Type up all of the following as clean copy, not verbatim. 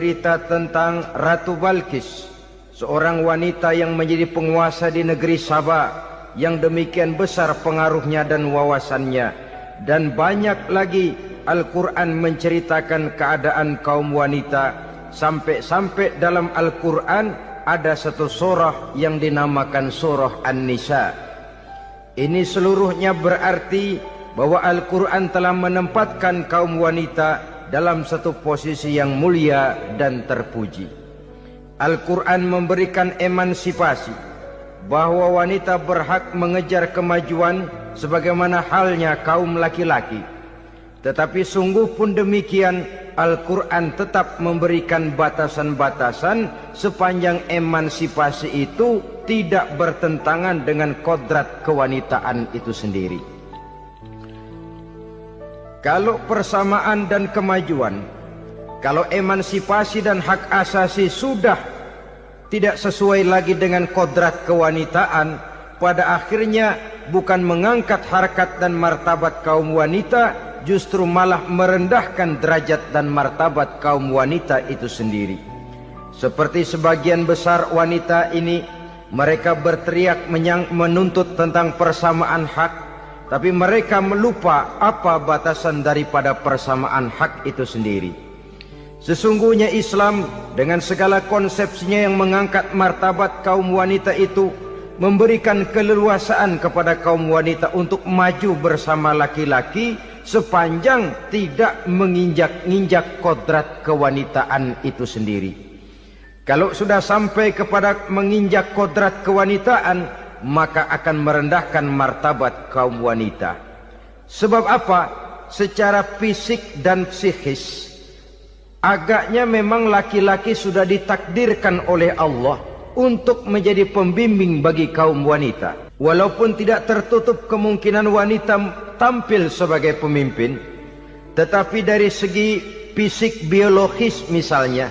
Cerita tentang Ratu Balqis, seorang wanita yang menjadi penguasa di negeri Sabah, yang demikian besar pengaruhnya dan wawasannya. Dan banyak lagi Al-Quran menceritakan keadaan kaum wanita, sampai-sampai dalam Al-Quran ada satu surah yang dinamakan surah An-Nisa. Ini seluruhnya berarti bahwa Al-Quran telah menempatkan kaum wanita dalam satu posisi yang mulia dan terpuji. Al-Quran memberikan emansipasi, bahwa wanita berhak mengejar kemajuan sebagaimana halnya kaum laki-laki. Tetapi sungguh pun demikian, Al-Quran tetap memberikan batasan-batasan sepanjang emansipasi itu tidak bertentangan dengan kodrat kewanitaan itu sendiri. Kalau persamaan dan kemajuan, kalau emansipasi dan hak asasi sudah tidak sesuai lagi dengan kodrat kewanitaan, pada akhirnya bukan mengangkat harkat dan martabat kaum wanita, justru malah merendahkan derajat dan martabat kaum wanita itu sendiri. Seperti sebagian besar wanita ini, mereka berteriak menuntut tentang persamaan hak, tapi mereka melupa apa batasan daripada persamaan hak itu sendiri. Sesungguhnya Islam dengan segala konsepsinya yang mengangkat martabat kaum wanita itu, memberikan keleluasaan kepada kaum wanita untuk maju bersama laki-laki sepanjang tidak menginjak-injak kodrat kewanitaan itu sendiri. Kalau sudah sampai kepada menginjak kodrat kewanitaan, maka akan merendahkan martabat kaum wanita. Sebab apa? Secara fisik dan psikis, agaknya memang laki-laki sudah ditakdirkan oleh Allah untuk menjadi pembimbing bagi kaum wanita. Walaupun tidak tertutup kemungkinan wanita tampil sebagai pemimpin, tetapi dari segi fisik biologis misalnya,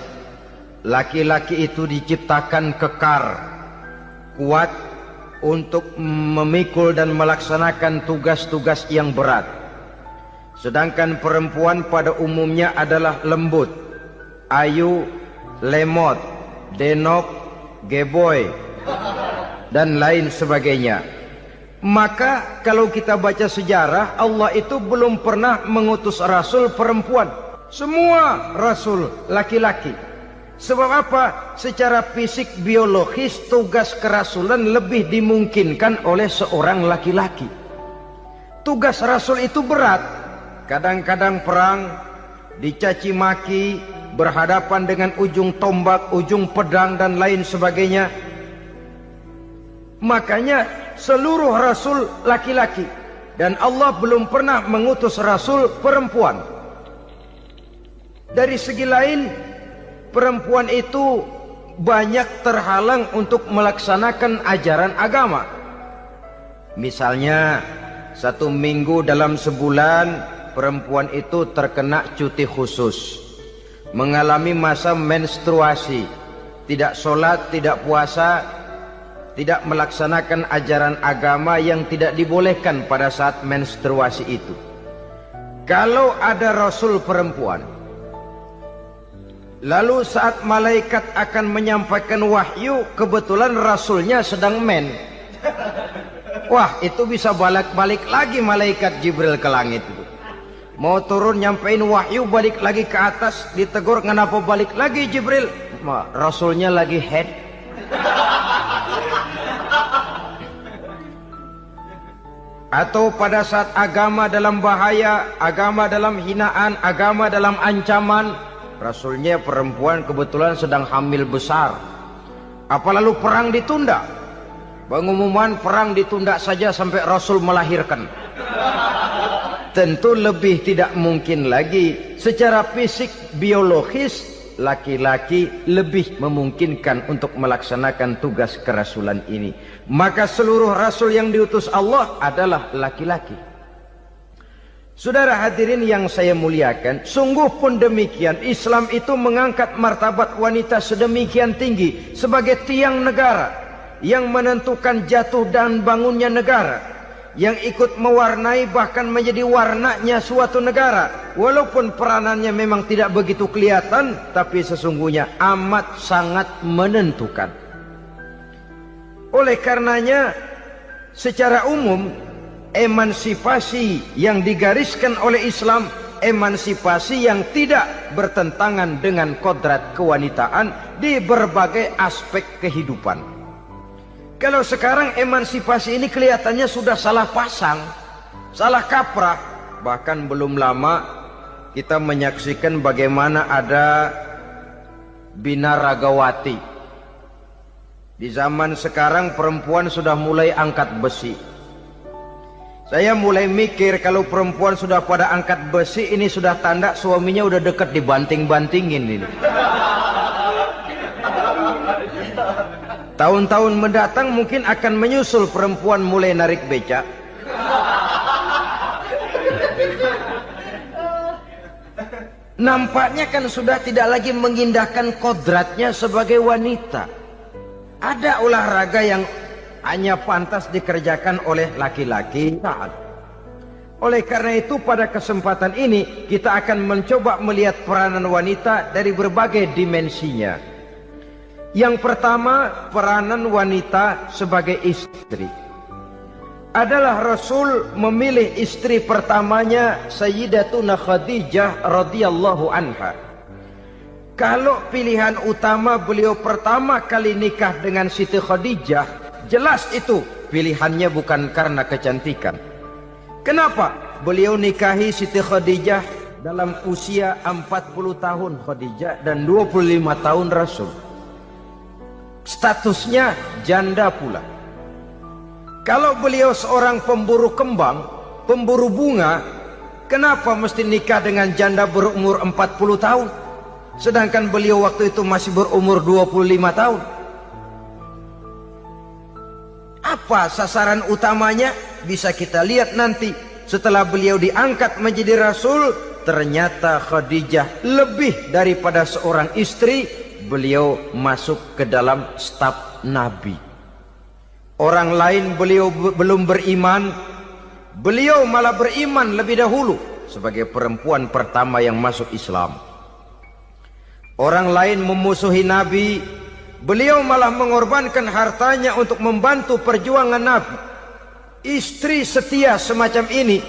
laki-laki itu diciptakan kekar, kuat untuk memikul dan melaksanakan tugas-tugas yang berat. Sedangkan perempuan pada umumnya adalah lembut, ayu, lemot, denok, geboy, dan lain sebagainya. Maka kalau kita baca sejarah, Allah itu belum pernah mengutus rasul perempuan. Semua rasul laki-laki. Sebab apa? Secara fisik biologis tugas kerasulan lebih dimungkinkan oleh seorang laki-laki. Tugas rasul itu berat. Kadang-kadang perang, dicaci maki, berhadapan dengan ujung tombak, ujung pedang dan lain sebagainya. Makanya seluruh rasul laki-laki, dan Allah belum pernah mengutus rasul perempuan. Dari segi lain, perempuan itu banyak terhalang untuk melaksanakan ajaran agama. Misalnya, 1 minggu dalam sebulan perempuan itu terkena cuti khusus, mengalami masa menstruasi, tidak sholat, tidak puasa, tidak melaksanakan ajaran agama yang tidak dibolehkan pada saat menstruasi itu. Kalau ada rasul perempuan, lalu saat malaikat akan menyampaikan wahyu, kebetulan rasulnya sedang wah, itu bisa balik-balik lagi malaikat Jibril ke langit itu. Mau turun nyampein wahyu, balik lagi ke atas, ditegur, kenapa balik lagi Jibril? Rasulnya lagi head. Atau pada saat agama dalam bahaya, agama dalam hinaan, agama dalam ancaman, rasulnya perempuan kebetulan sedang hamil besar. Apa lalu perang ditunda? Pengumuman perang ditunda saja sampai rasul melahirkan. Tentu lebih tidak mungkin lagi. Secara fisik biologis, laki-laki lebih memungkinkan untuk melaksanakan tugas kerasulan ini. Maka seluruh rasul yang diutus Allah adalah laki-laki. Saudara hadirin yang saya muliakan, sungguh pun demikian, Islam itu mengangkat martabat wanita sedemikian tinggi sebagai tiang negara yang menentukan jatuh dan bangunnya negara. yang ikut mewarnai bahkan menjadi warnanya suatu negara. Walaupun peranannya memang tidak begitu kelihatan, tapi sesungguhnya amat sangat menentukan. Oleh karenanya, secara umum, emansipasi yang digariskan oleh Islam, emansipasi yang tidak bertentangan dengan kodrat kewanitaan di berbagai aspek kehidupan. Kalau sekarang emansipasi ini kelihatannya sudah salah pasang, salah kaprah. Bahkan belum lama kita menyaksikan bagaimana ada binaragawati. Di zaman sekarang perempuan sudah mulai angkat besi. Saya mulai mikir kalau perempuan sudah pada angkat besi, ini sudah tanda suaminya udah dekat dibanting-bantingin ini. Tahun-tahun mendatang mungkin akan menyusul perempuan mulai narik becak. Nampaknya kan sudah tidak lagi mengindahkan kodratnya sebagai wanita. Ada olahraga yang hanya pantas dikerjakan oleh laki-laki. Oleh karena itu pada kesempatan ini kita akan mencoba melihat peranan wanita dari berbagai dimensinya. Yang pertama, peranan wanita sebagai istri. Adalah Rasul memilih istri pertamanya Sayyidatuna Khadijah radhiyallahu anha. Kalau pilihan utama beliau pertama kali nikah dengan Siti Khadijah, jelas itu pilihannya bukan karena kecantikan. Kenapa? Beliau nikahi Siti Khadijah dalam usia 40 tahun Khadijah dan 25 tahun Rasul. Statusnya janda pula. Kalau beliau seorang pemburu kembang, pemburu bunga, kenapa mesti nikah dengan janda berumur 40 tahun? Sedangkan beliau waktu itu masih berumur 25 tahun. Apa sasaran utamanya? Bisa kita lihat nanti. Setelah beliau diangkat menjadi Rasul, ternyata Khadijah lebih daripada seorang istri. Beliau masuk ke dalam staf Nabi. Orang lain beliau belum beriman, beliau malah beriman lebih dahulu sebagai perempuan pertama yang masuk Islam. Orang lain memusuhi Nabi, beliau malah mengorbankan hartanya untuk membantu perjuangan Nabi. Istri setia semacam ini,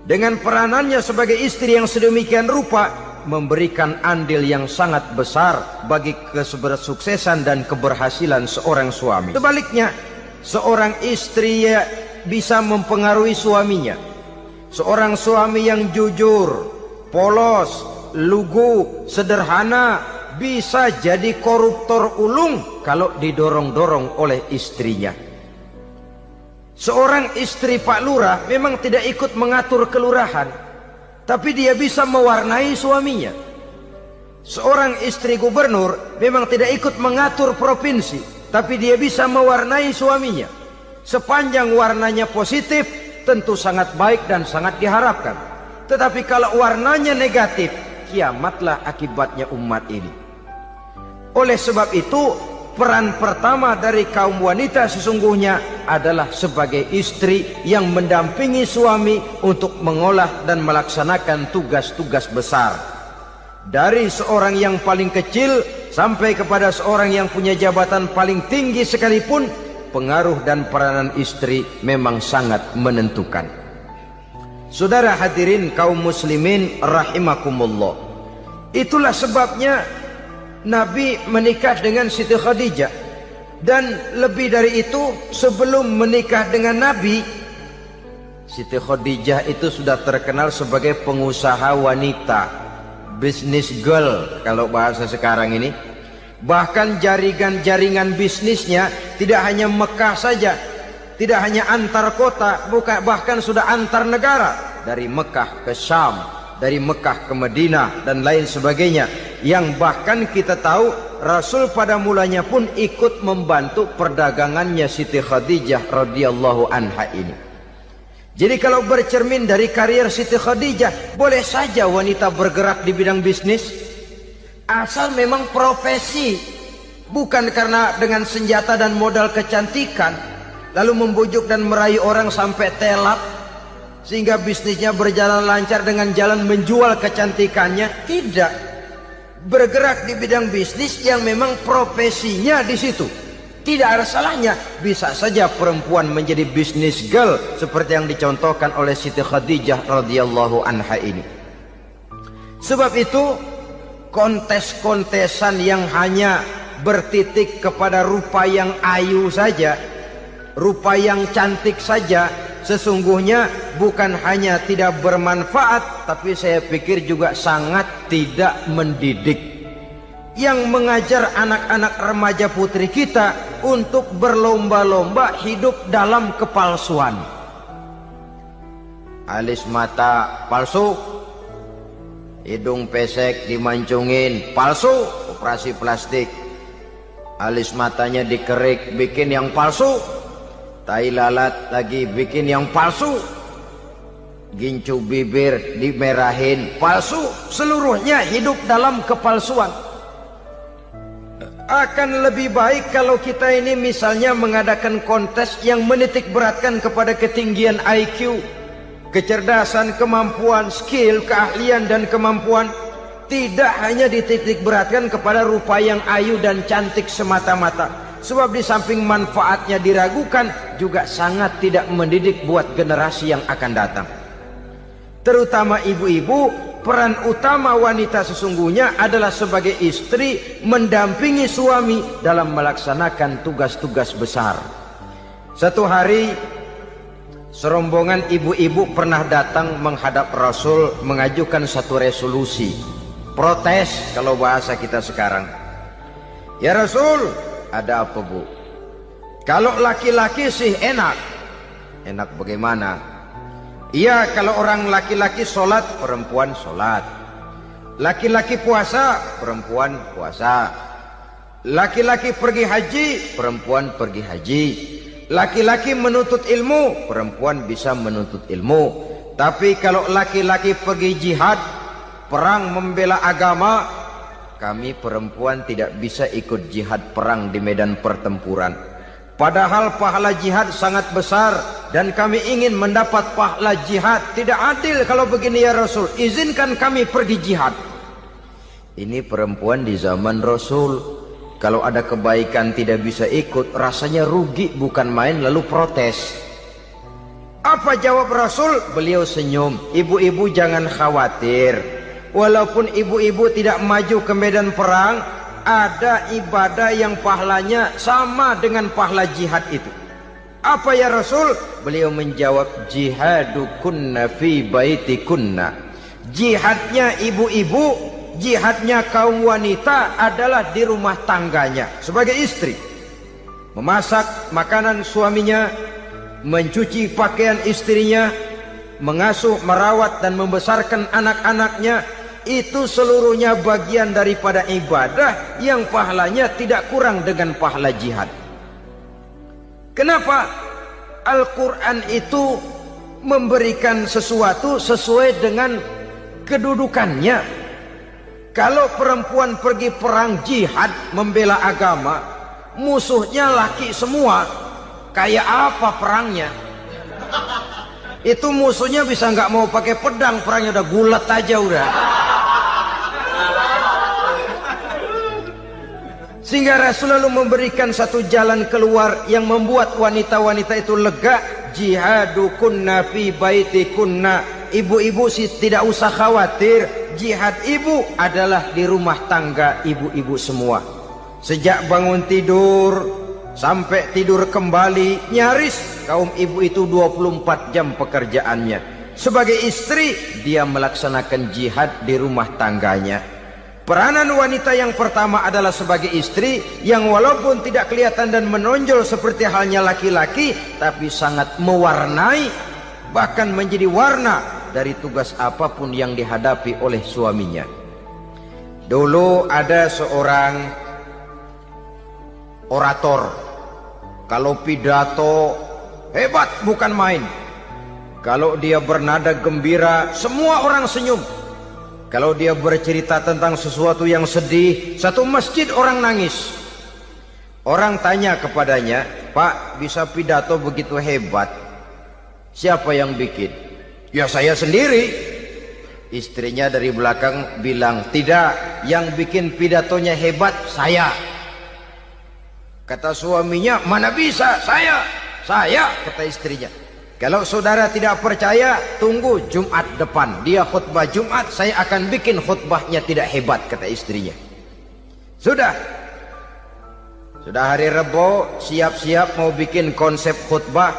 dengan peranannya sebagai istri yang sedemikian rupa, memberikan andil yang sangat besar bagi kesuksesan dan keberhasilan seorang suami. Sebaliknya, seorang istri bisa mempengaruhi suaminya. Seorang suami yang jujur, polos, lugu, sederhana, bisa jadi koruptor ulung kalau didorong-dorong oleh istrinya. Seorang istri Pak Lurah memang tidak ikut mengatur kelurahan, tapi dia bisa mewarnai suaminya. Seorang istri gubernur memang tidak ikut mengatur provinsi, tapi dia bisa mewarnai suaminya. Sepanjang warnanya positif, tentu sangat baik dan sangat diharapkan. Tetapi kalau warnanya negatif, kiamatlah akibatnya umat ini. Oleh sebab itu, peran pertama dari kaum wanita sesungguhnya adalah sebagai istri yang mendampingi suami untuk mengolah dan melaksanakan tugas-tugas besar. Dari seorang yang paling kecil sampai kepada seorang yang punya jabatan paling tinggi sekalipun, pengaruh dan peranan istri memang sangat menentukan. Saudara hadirin kaum muslimin rahimakumullah. Itulah sebabnya Nabi menikah dengan Siti Khadijah. Dan lebih dari itu, sebelum menikah dengan Nabi, Siti Khadijah itu sudah terkenal sebagai pengusaha wanita, business girl kalau bahasa sekarang ini. Bahkan jaringan bisnisnya tidak hanya Mekah saja, tidak hanya antar kota, bahkan sudah antar negara, dari Mekah ke Syam, dari Mekah ke Madinah dan lain sebagainya, yang bahkan kita tahu Rasul pada mulanya pun ikut membantu perdagangannya Siti Khadijah radhiyallahu anha ini. Jadi kalau bercermin dari karier Siti Khadijah, boleh saja wanita bergerak di bidang bisnis, asal memang profesi, bukan karena dengan senjata dan modal kecantikan. lalu membujuk dan merayu orang sampai telap sehingga bisnisnya berjalan lancar dengan jalan menjual kecantikannya. Tidak, bergerak di bidang bisnis yang memang profesinya di situ. Tidak ada salahnya. Bisa saja perempuan menjadi bisnis girl seperti yang dicontohkan oleh Siti Khadijah radhiyallahu anha ini. Sebab itu kontes-kontesan yang hanya bertitik kepada rupa yang ayu saja, rupa yang cantik saja, sesungguhnya bukan hanya tidak bermanfaat, tapi saya pikir juga sangat tidak mendidik. Yang mengajar anak-anak remaja putri kita untuk berlomba-lomba hidup dalam kepalsuan. Alis mata palsu, hidung pesek dimancungin palsu, operasi plastik. Alis matanya dikerik bikin yang palsu, tai lalat lagi bikin yang palsu, gincu bibir dimerahin palsu. Seluruhnya hidup dalam kepalsuan. Akan lebih baik kalau kita ini misalnya mengadakan kontes yang menitik beratkan kepada ketinggian IQ, kecerdasan, kemampuan, skill, keahlian dan kemampuan. Tidak hanya dititik beratkan kepada rupa yang ayu dan cantik semata-mata. Sebab di samping manfaatnya diragukan, juga sangat tidak mendidik buat generasi yang akan datang. Terutama ibu-ibu, peran utama wanita sesungguhnya adalah sebagai istri mendampingi suami dalam melaksanakan tugas-tugas besar. Satu hari serombongan ibu-ibu pernah datang menghadap Rasul mengajukan satu resolusi, protes kalau bahasa kita sekarang. Ya Rasul, ada apa Bu? Kalau laki-laki sih enak. Enak bagaimana? Iya, kalau orang laki-laki sholat, perempuan sholat. Laki-laki puasa, perempuan puasa. Laki-laki pergi haji, perempuan pergi haji. Laki-laki menuntut ilmu, perempuan bisa menuntut ilmu. Tapi kalau laki-laki pergi jihad, perang membela agama, kami perempuan tidak bisa ikut jihad perang di medan pertempuran. Padahal pahala jihad sangat besar dan kami ingin mendapat pahala jihad. Tidak adil kalau begini ya Rasul, izinkan kami pergi jihad. Ini perempuan di zaman Rasul, kalau ada kebaikan tidak bisa ikut, rasanya rugi bukan main, lalu protes. Apa jawab Rasul? Beliau senyum. Ibu-ibu jangan khawatir, walaupun ibu-ibu tidak maju ke medan perang, ada ibadah yang pahalanya sama dengan pahala jihad itu. Apa ya Rasul? Beliau menjawab, jihadukunna fi baitikunna. Jihadnya ibu-ibu, jihadnya kaum wanita adalah di rumah tangganya sebagai istri. Memasak makanan suaminya, mencuci pakaian istrinya, mengasuh, merawat dan membesarkan anak-anaknya. Itu seluruhnya bagian daripada ibadah yang pahalanya tidak kurang dengan pahala jihad. Kenapa? Al-Quran itu memberikan sesuatu sesuai dengan kedudukannya. Kalau perempuan pergi perang jihad membela agama, musuhnya laki semua, kayak apa perangnya? Itu musuhnya bisa nggak mau pakai pedang, perangnya udah gulat aja udah. Sehingga Rasul lalu memberikan satu jalan keluar yang membuat wanita-wanita itu lega. Jihadukunna fi baitikunna. Ibu-ibu sih tidak usah khawatir, jihad ibu adalah di rumah tangga ibu-ibu semua. Sejak bangun tidur sampai tidur kembali, nyaris kaum ibu itu 24 jam pekerjaannya. Sebagai istri, dia melaksanakan jihad di rumah tangganya. Peranan wanita yang pertama adalah sebagai istri, yang walaupun tidak kelihatan dan menonjol seperti halnya laki-laki, tapi sangat mewarnai, bahkan menjadi warna dari tugas apapun yang dihadapi oleh suaminya. Dulu ada seorang orator, kalau pidato hebat bukan main. Kalau dia bernada gembira, semua orang senyum. Kalau dia bercerita tentang sesuatu yang sedih, satu masjid orang nangis. Orang tanya kepadanya, Pak, bisa pidato begitu hebat, siapa yang bikin? Ya saya sendiri. Istrinya dari belakang bilang, tidak, yang bikin pidatonya hebat saya. Kata suaminya, mana bisa, saya, kata istrinya. Kalau saudara tidak percaya, tunggu Jumat depan, dia khutbah Jumat, saya akan bikin khutbahnya tidak hebat, kata istrinya. Sudah hari Rebo, siap-siap mau bikin konsep khutbah,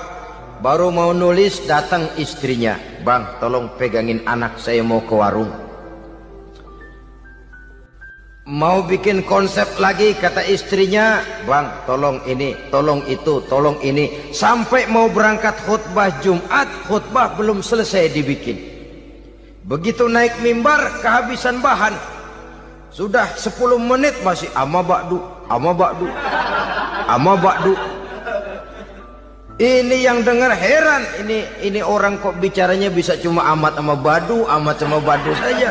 baru mau nulis, datang istrinya. Bang, tolong pegangin anak, saya mau ke warung. Mau bikin konsep lagi, kata istrinya, bang, tolong ini, tolong itu, tolong ini. Sampai mau berangkat khutbah Jumat, khutbah belum selesai dibikin. Begitu naik mimbar, kehabisan bahan. Sudah 10 menit masih ama ba'du. Ini yang dengar heran, ini orang kok bicaranya bisa cuma amat sama badu saja.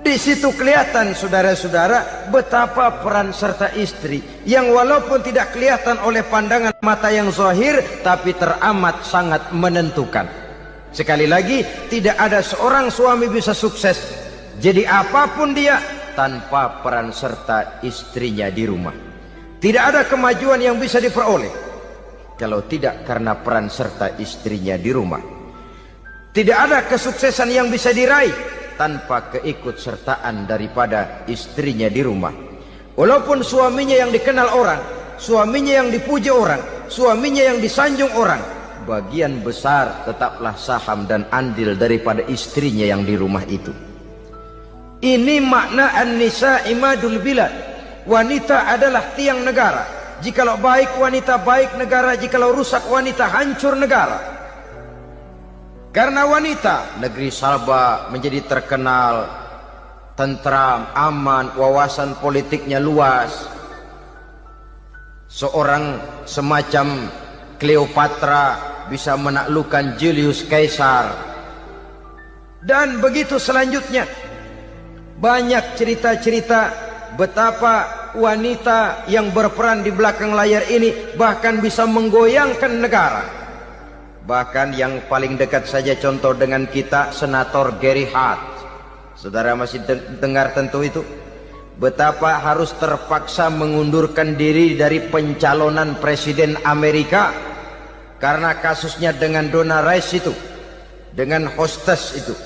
Di situ kelihatan saudara-saudara betapa peran serta istri yang walaupun tidak kelihatan oleh pandangan mata yang zahir, tapi teramat sangat menentukan. Sekali lagi, tidak ada seorang suami bisa sukses jadi apapun dia tanpa peran serta istrinya di rumah. Tidak ada kemajuan yang bisa diperoleh kalau tidak karena peran serta istrinya di rumah. Tidak ada kesuksesan yang bisa diraih tanpa keikutsertaan daripada istrinya di rumah. Walaupun suaminya yang dikenal orang, suaminya yang dipuji orang, suaminya yang disanjung orang, bagian besar tetaplah saham dan andil daripada istrinya yang di rumah itu. Ini makna an-nisa imadul bilad. Wanita adalah tiang negara. Jikalau baik wanita, baik negara. Jikalau rusak wanita, hancur negara. Karena wanita, negeri Salba menjadi terkenal tentram, aman, wawasan politiknya luas. Seorang semacam Cleopatra bisa menaklukkan Julius Caesar. Dan begitu selanjutnya. Banyak cerita-cerita betapa wanita yang berperan di belakang layar ini bahkan bisa menggoyangkan negara. Bahkan yang paling dekat saja contoh dengan kita, Senator Gary Hart. Saudara masih dengar tentu itu. Betapa harus terpaksa mengundurkan diri dari pencalonan presiden Amerika karena kasusnya dengan Donna Rice itu, dengan hostess itu.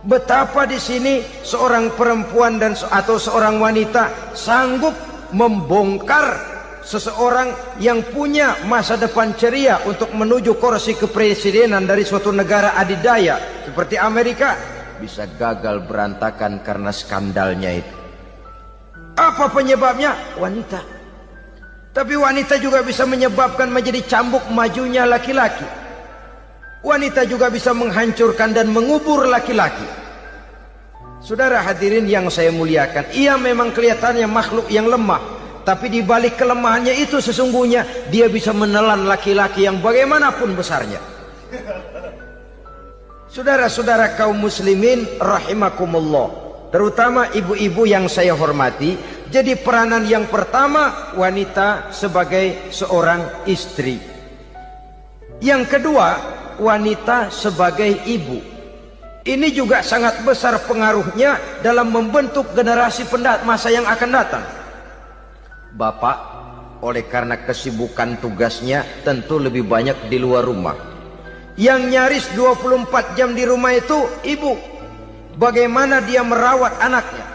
Betapa di sini seorang perempuan atau seorang wanita sanggup membongkar seseorang yang punya masa depan ceria untuk menuju kursi kepresidenan dari suatu negara adidaya seperti Amerika, bisa gagal berantakan karena skandalnya itu. Apa penyebabnya? Wanita. Tapi wanita juga bisa menyebabkan menjadi cambuk majunya laki-laki. Wanita juga bisa menghancurkan dan mengubur laki-laki. Saudara hadirin yang saya muliakan, ia memang kelihatannya makhluk yang lemah, tapi di balik kelemahannya itu sesungguhnya dia bisa menelan laki-laki yang bagaimanapun besarnya. Saudara-saudara kaum muslimin rahimakumullah, terutama ibu-ibu yang saya hormati, jadi peranan yang pertama wanita sebagai seorang istri. Yang kedua, wanita sebagai ibu. Ini juga sangat besar pengaruhnya dalam membentuk generasi masa yang akan datang. Bapak, oleh karena kesibukan tugasnya, tentu lebih banyak di luar rumah. Yang nyaris 24 jam di rumah itu ibu. Bagaimana dia merawat anaknya,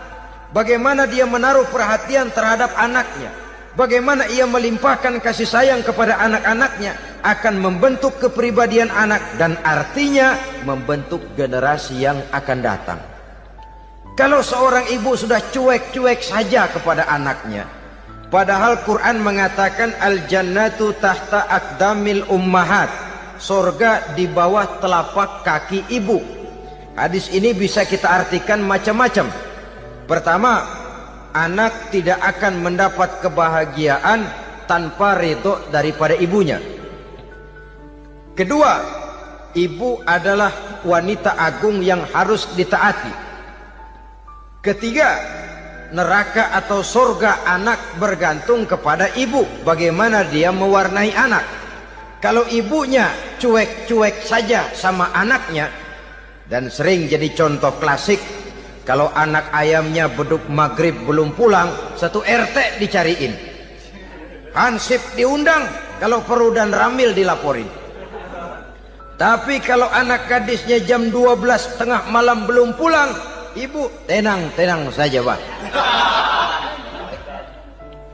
bagaimana dia menaruh perhatian terhadap anaknya, bagaimana ia melimpahkan kasih sayang kepada anak-anaknya, akan membentuk kepribadian anak dan artinya membentuk generasi yang akan datang. Kalau seorang ibu sudah cuek-cuek saja kepada anaknya, padahal Quran mengatakan al-jannatu tahta aqdamil ummahat, surga di bawah telapak kaki ibu. Hadis ini bisa kita artikan macam-macam. Pertama, anak tidak akan mendapat kebahagiaan tanpa ridho daripada ibunya. Kedua, ibu adalah wanita agung yang harus ditaati. Ketiga, neraka atau surga anak bergantung kepada ibu. Bagaimana dia mewarnai anak. Kalau ibunya cuek-cuek saja sama anaknya, dan sering jadi contoh klasik, kalau anak ayamnya beduk maghrib belum pulang, satu RT dicariin, hansip diundang, kalau perlu dan ramil dilaporin. Tapi kalau anak gadisnya jam 12 tengah malam belum pulang, ibu tenang saja Pak.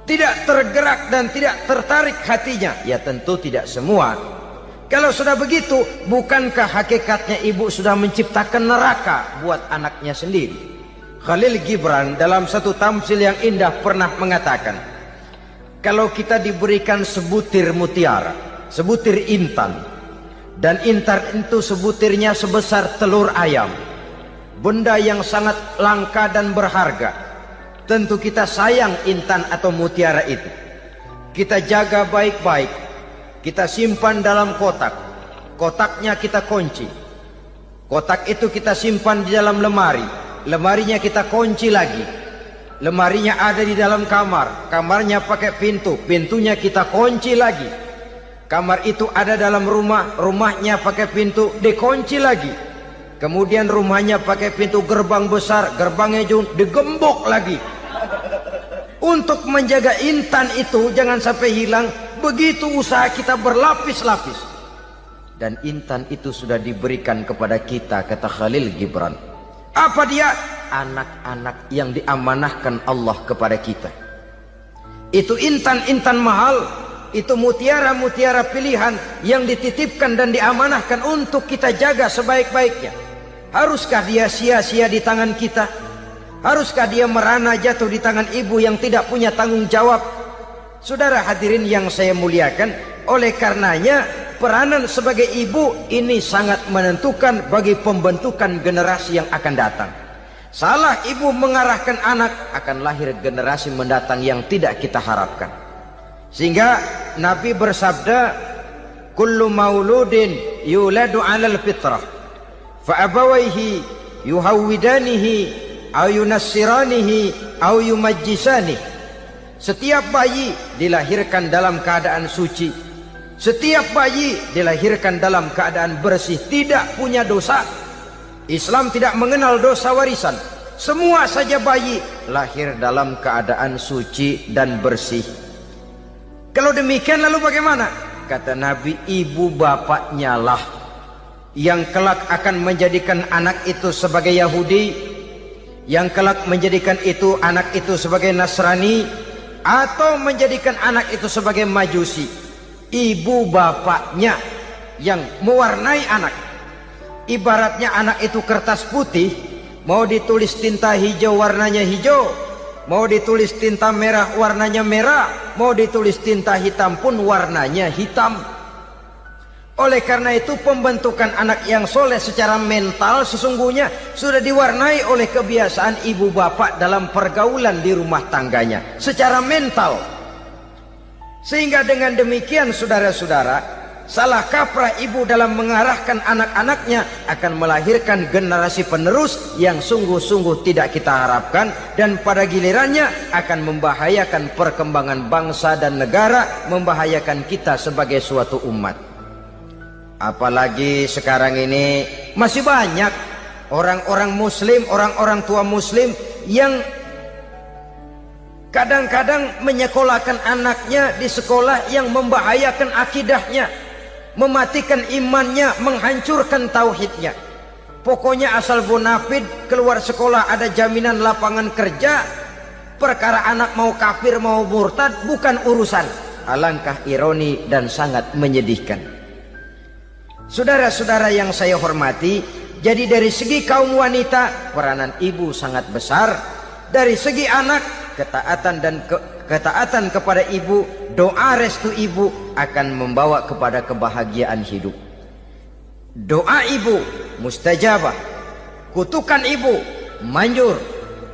Tidak tergerak dan tidak tertarik hatinya. Ya tentu tidak semua. Kalau sudah begitu, bukankah hakikatnya ibu sudah menciptakan neraka buat anaknya sendiri? Khalil Gibran dalam satu tamsil yang indah pernah mengatakan, kalau kita diberikan sebutir mutiara, sebutir intan, dan intan itu sebutirnya sebesar telur ayam, benda yang sangat langka dan berharga, tentu kita sayang intan atau mutiara itu. Kita jaga baik-baik, kita simpan dalam kotak, kotaknya kita kunci, kotak itu kita simpan di dalam lemari, lemarinya kita kunci lagi, lemarinya ada di dalam kamar, kamarnya pakai pintu, pintunya kita kunci lagi, kamar itu ada dalam rumah, rumahnya pakai pintu, dikunci lagi, kemudian rumahnya pakai pintu gerbang besar, gerbangnya juga digembok lagi. Untuk menjaga intan itu jangan sampai hilang, begitu usaha kita berlapis-lapis. Dan intan itu sudah diberikan kepada kita, kata Khalil Gibran. Apa dia? Anak-anak yang diamanahkan Allah kepada kita. Itu intan-intan mahal, itu mutiara-mutiara pilihan yang dititipkan dan diamanahkan untuk kita jaga sebaik-baiknya. Haruskah dia sia-sia di tangan kita? Haruskah dia merana jatuh di tangan ibu yang tidak punya tanggung jawab? Saudara hadirin yang saya muliakan, oleh karenanya peranan sebagai ibu ini sangat menentukan bagi pembentukan generasi yang akan datang. Salah ibu mengarahkan anak, akan lahir generasi mendatang yang tidak kita harapkan. Sehingga Nabi bersabda, kullu mauludin yuladu 'alal fitrah fa abawaihi yuhawwidanihi au yunassiranihi au yumajjisanihi. Setiap bayi dilahirkan dalam keadaan suci, setiap bayi dilahirkan dalam keadaan bersih, tidak punya dosa. Islam tidak mengenal dosa warisan. Semua saja bayi lahir dalam keadaan suci dan bersih. Kalau demikian lalu bagaimana? Kata Nabi, ibu bapaknya lah yang kelak akan menjadikan anak itu sebagai Yahudi, yang kelak menjadikan itu anak itu sebagai Nasrani, atau menjadikan anak itu sebagai Majusi. Ibu bapaknya yang mewarnai anak. Ibaratnya anak itu kertas putih, mau ditulis tinta hijau warnanya hijau, mau ditulis tinta merah warnanya merah, mau ditulis tinta hitam pun warnanya hitam. Oleh karena itu pembentukan anak yang soleh secara mental sesungguhnya sudah diwarnai oleh kebiasaan ibu bapak dalam pergaulan di rumah tangganya secara mental. Sehingga dengan demikian saudara-saudara, salah kaprah ibu dalam mengarahkan anak-anaknya akan melahirkan generasi penerus yang sungguh-sungguh tidak kita harapkan, dan pada gilirannya akan membahayakan perkembangan bangsa dan negara, membahayakan kita sebagai suatu umat. Apalagi sekarang ini masih banyak orang-orang muslim, orang-orang tua muslim yang kadang-kadang menyekolahkan anaknya di sekolah yang membahayakan akidahnya, mematikan imannya, menghancurkan tauhidnya. Pokoknya asal bonafid keluar sekolah ada jaminan lapangan kerja, perkara anak mau kafir mau murtad bukan urusan. Alangkah ironi dan sangat menyedihkan. Saudara-saudara yang saya hormati, jadi dari segi kaum wanita peranan ibu sangat besar. Dari segi anak, ketaatan kepada ibu, doa restu ibu akan membawa kepada kebahagiaan hidup. Doa ibu mustajabah, kutukan ibu manjur.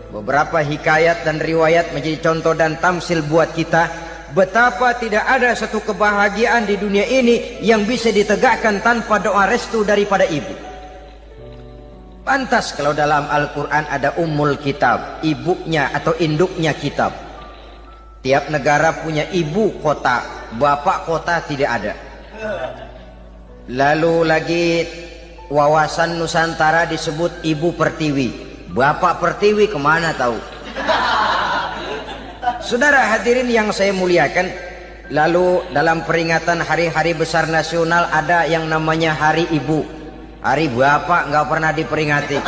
Beberapa hikayat dan riwayat menjadi contoh dan tamsil buat kita betapa tidak ada satu kebahagiaan di dunia ini yang bisa ditegakkan tanpa doa restu daripada ibu. Pantas kalau dalam Al-Quran ada ummul kitab, ibunya atau induknya kitab. Tiap negara punya ibu kota, bapak kota tidak ada. Lalu lagi wawasan Nusantara disebut Ibu Pertiwi, Bapak Pertiwi kemana tahu. Saudara hadirin yang saya muliakan, lalu dalam peringatan hari-hari besar nasional ada yang namanya Hari Ibu. Hari Bapak nggak pernah diperingati.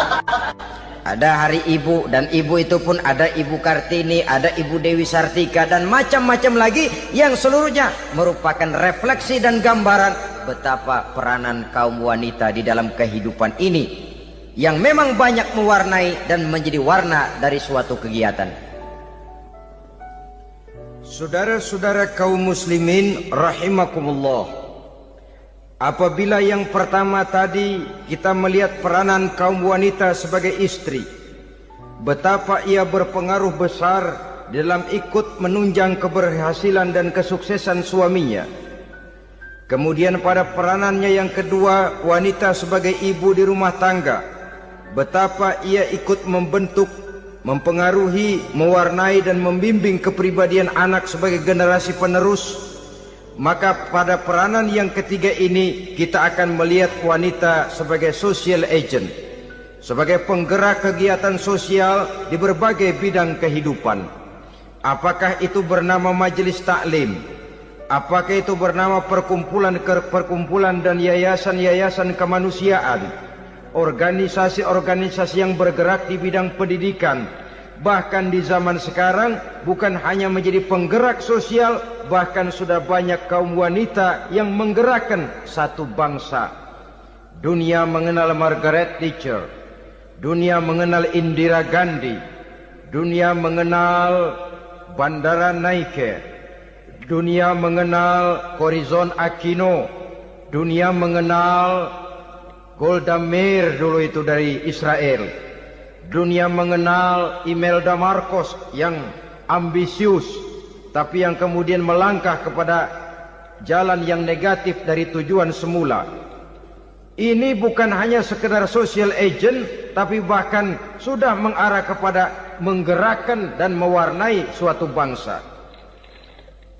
Ada Hari Ibu, dan ibu itu pun ada Ibu Kartini, ada Ibu Dewi Sartika, dan macam-macam lagi yang seluruhnya merupakan refleksi dan gambaran betapa peranan kaum wanita di dalam kehidupan ini yang memang banyak mewarnai dan menjadi warna dari suatu kegiatan. Saudara-saudara kaum muslimin rahimakumullah, apabila yang pertama tadi kita melihat peranan kaum wanita sebagai istri, betapa ia berpengaruh besar dalam ikut menunjang keberhasilan dan kesuksesan suaminya. Kemudian pada peranannya yang kedua, wanita sebagai ibu di rumah tangga, betapa ia ikut membentuk, mempengaruhi, mewarnai dan membimbing kepribadian anak sebagai generasi penerus. Maka pada peranan yang ketiga ini kita akan melihat wanita sebagai social agent, sebagai penggerak kegiatan sosial di berbagai bidang kehidupan. Apakah itu bernama majelis taklim, apakah itu bernama perkumpulan dan yayasan-yayasan kemanusiaan, organisasi-organisasi yang bergerak di bidang pendidikan. Bahkan di zaman sekarang bukan hanya menjadi penggerak sosial, bahkan sudah banyak kaum wanita yang menggerakkan satu bangsa. Dunia mengenal Margaret Thatcher, dunia mengenal Indira Gandhi, dunia mengenal Bandara Naike, dunia mengenal Corazon Aquino, dunia mengenal Golda Meir dulu itu dari Israel. Dunia mengenal Imelda Marcos yang ambisius, tapi yang kemudian melangkah kepada jalan yang negatif dari tujuan semula. Ini bukan hanya sekedar social agent, tapi bahkan sudah mengarah kepada menggerakkan dan mewarnai suatu bangsa.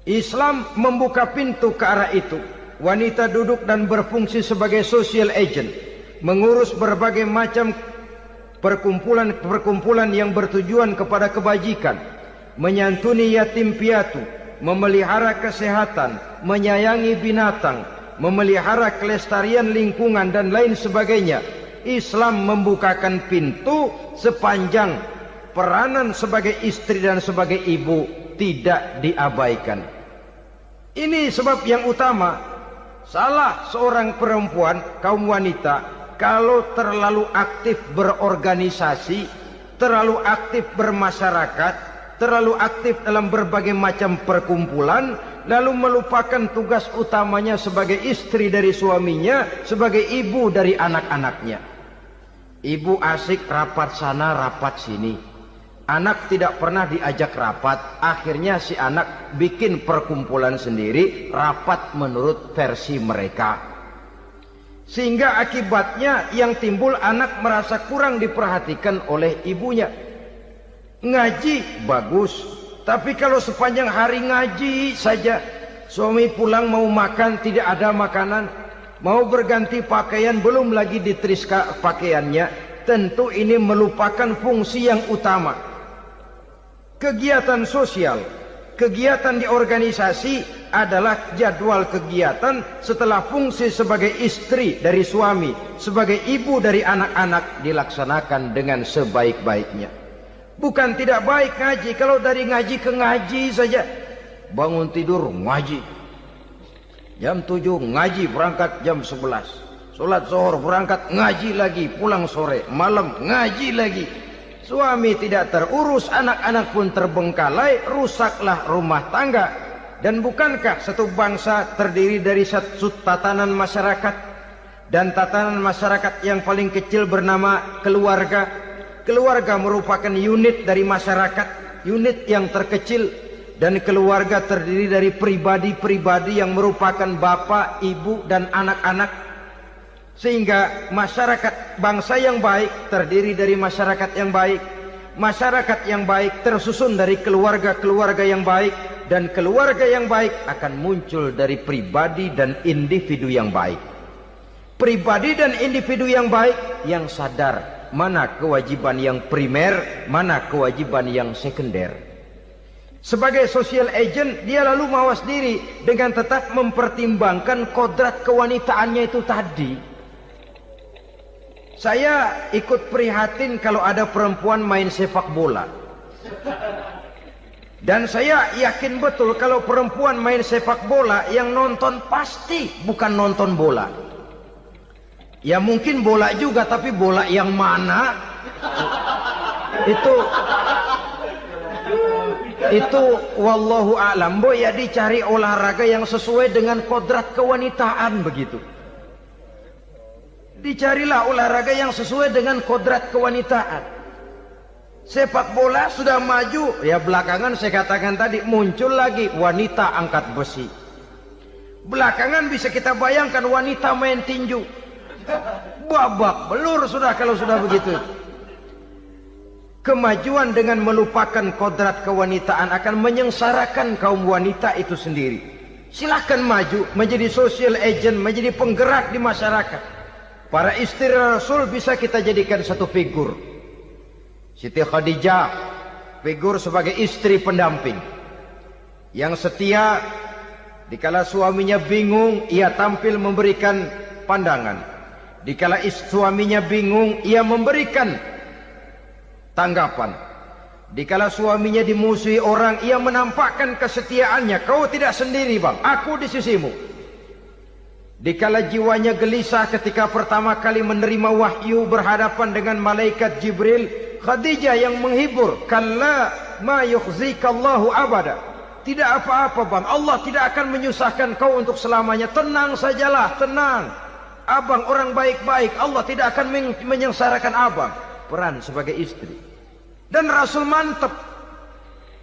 Islam membuka pintu ke arah itu. Wanita duduk dan berfungsi sebagai social agent, mengurus berbagai macam perkumpulan yang bertujuan kepada kebajikan, menyantuni yatim piatu, memelihara kesehatan, menyayangi binatang, memelihara kelestarian lingkungan dan lain sebagainya. Islam membukakan pintu sepanjang peranan sebagai istri dan sebagai ibu tidak diabaikan. Ini sebab yang utama, salah seorang perempuan, kaum wanita, kalau terlalu aktif berorganisasi, terlalu aktif bermasyarakat, terlalu aktif dalam berbagai macam perkumpulan, lalu melupakan tugas utamanya sebagai istri dari suaminya, sebagai ibu dari anak-anaknya. Ibu asik rapat sana, rapat sini. Anak tidak pernah diajak rapat, akhirnya si anak bikin perkumpulan sendiri, rapat menurut versi mereka. Sehingga akibatnya yang timbul anak merasa kurang diperhatikan oleh ibunya. Ngaji bagus, tapi kalau sepanjang hari ngaji saja, suami pulang mau makan tidak ada makanan, mau berganti pakaian belum lagi diteriska pakaiannya, tentu ini melupakan fungsi yang utama. Kegiatan sosial, kegiatan di organisasi adalah jadwal kegiatan setelah fungsi sebagai istri dari suami, sebagai ibu dari anak-anak dilaksanakan dengan sebaik-baiknya. Bukan tidak baik ngaji, kalau dari ngaji ke ngaji saja. Bangun tidur ngaji, jam 7 ngaji, berangkat jam 11. Sholat zuhur berangkat ngaji lagi, pulang sore, malam ngaji lagi. Suami tidak terurus, anak-anak pun terbengkalai, rusaklah rumah tangga. Dan bukankah satu bangsa terdiri dari satu tatanan masyarakat, dan tatanan masyarakat yang paling kecil bernama keluarga. Keluarga merupakan unit dari masyarakat, unit yang terkecil, dan keluarga terdiri dari pribadi-pribadi yang merupakan bapak, ibu dan anak-anak. Sehingga masyarakat bangsa yang baik terdiri dari masyarakat yang baik. Masyarakat yang baik tersusun dari keluarga-keluarga yang baik. Dan keluarga yang baik akan muncul dari pribadi dan individu yang baik. Pribadi dan individu yang baik yang sadar mana kewajiban yang primer, mana kewajiban yang sekunder. Sebagai social agent, dia lalu mawas diri dengan tetap mempertimbangkan kodrat kewanitaannya itu tadi. Saya ikut prihatin kalau ada perempuan main sepak bola. Dan saya yakin betul kalau perempuan main sepak bola, yang nonton pasti bukan nonton bola. Ya mungkin bola juga, tapi bola yang mana? Itu wallahu a'lam. Ya dicari olahraga yang sesuai dengan kodrat kewanitaan begitu. Dicarilah olahraga yang sesuai dengan kodrat kewanitaan. Sepak bola sudah maju, ya belakangan saya katakan tadi muncul lagi wanita angkat besi. Belakangan bisa kita bayangkan wanita main tinju. Babak belur sudah kalau sudah begitu. Kemajuan dengan melupakan kodrat kewanitaan akan menyengsarakan kaum wanita itu sendiri. Silahkan maju menjadi social agent, menjadi penggerak di masyarakat. Para istri Rasul bisa kita jadikan satu figur. Siti Khadijah, figur sebagai istri pendamping yang setia. Dikala suaminya bingung, ia tampil memberikan pandangan. Dikala suaminya bingung, ia memberikan tanggapan. Dikala suaminya dimusuhi orang, ia menampakkan kesetiaannya. Kau tidak sendiri bang, aku di sisimu. Dikala jiwanya gelisah ketika pertama kali menerima wahyu berhadapan dengan malaikat Jibril, Khadijah yang menghibur. Kalla ma yukhzikallahu abada. Tidak apa-apa bang, Allah tidak akan menyusahkan kau untuk selamanya. Tenang sajalah, tenang. Abang orang baik-baik, Allah tidak akan menyengsarakan abang. Peran sebagai istri. Dan Rasul mantap.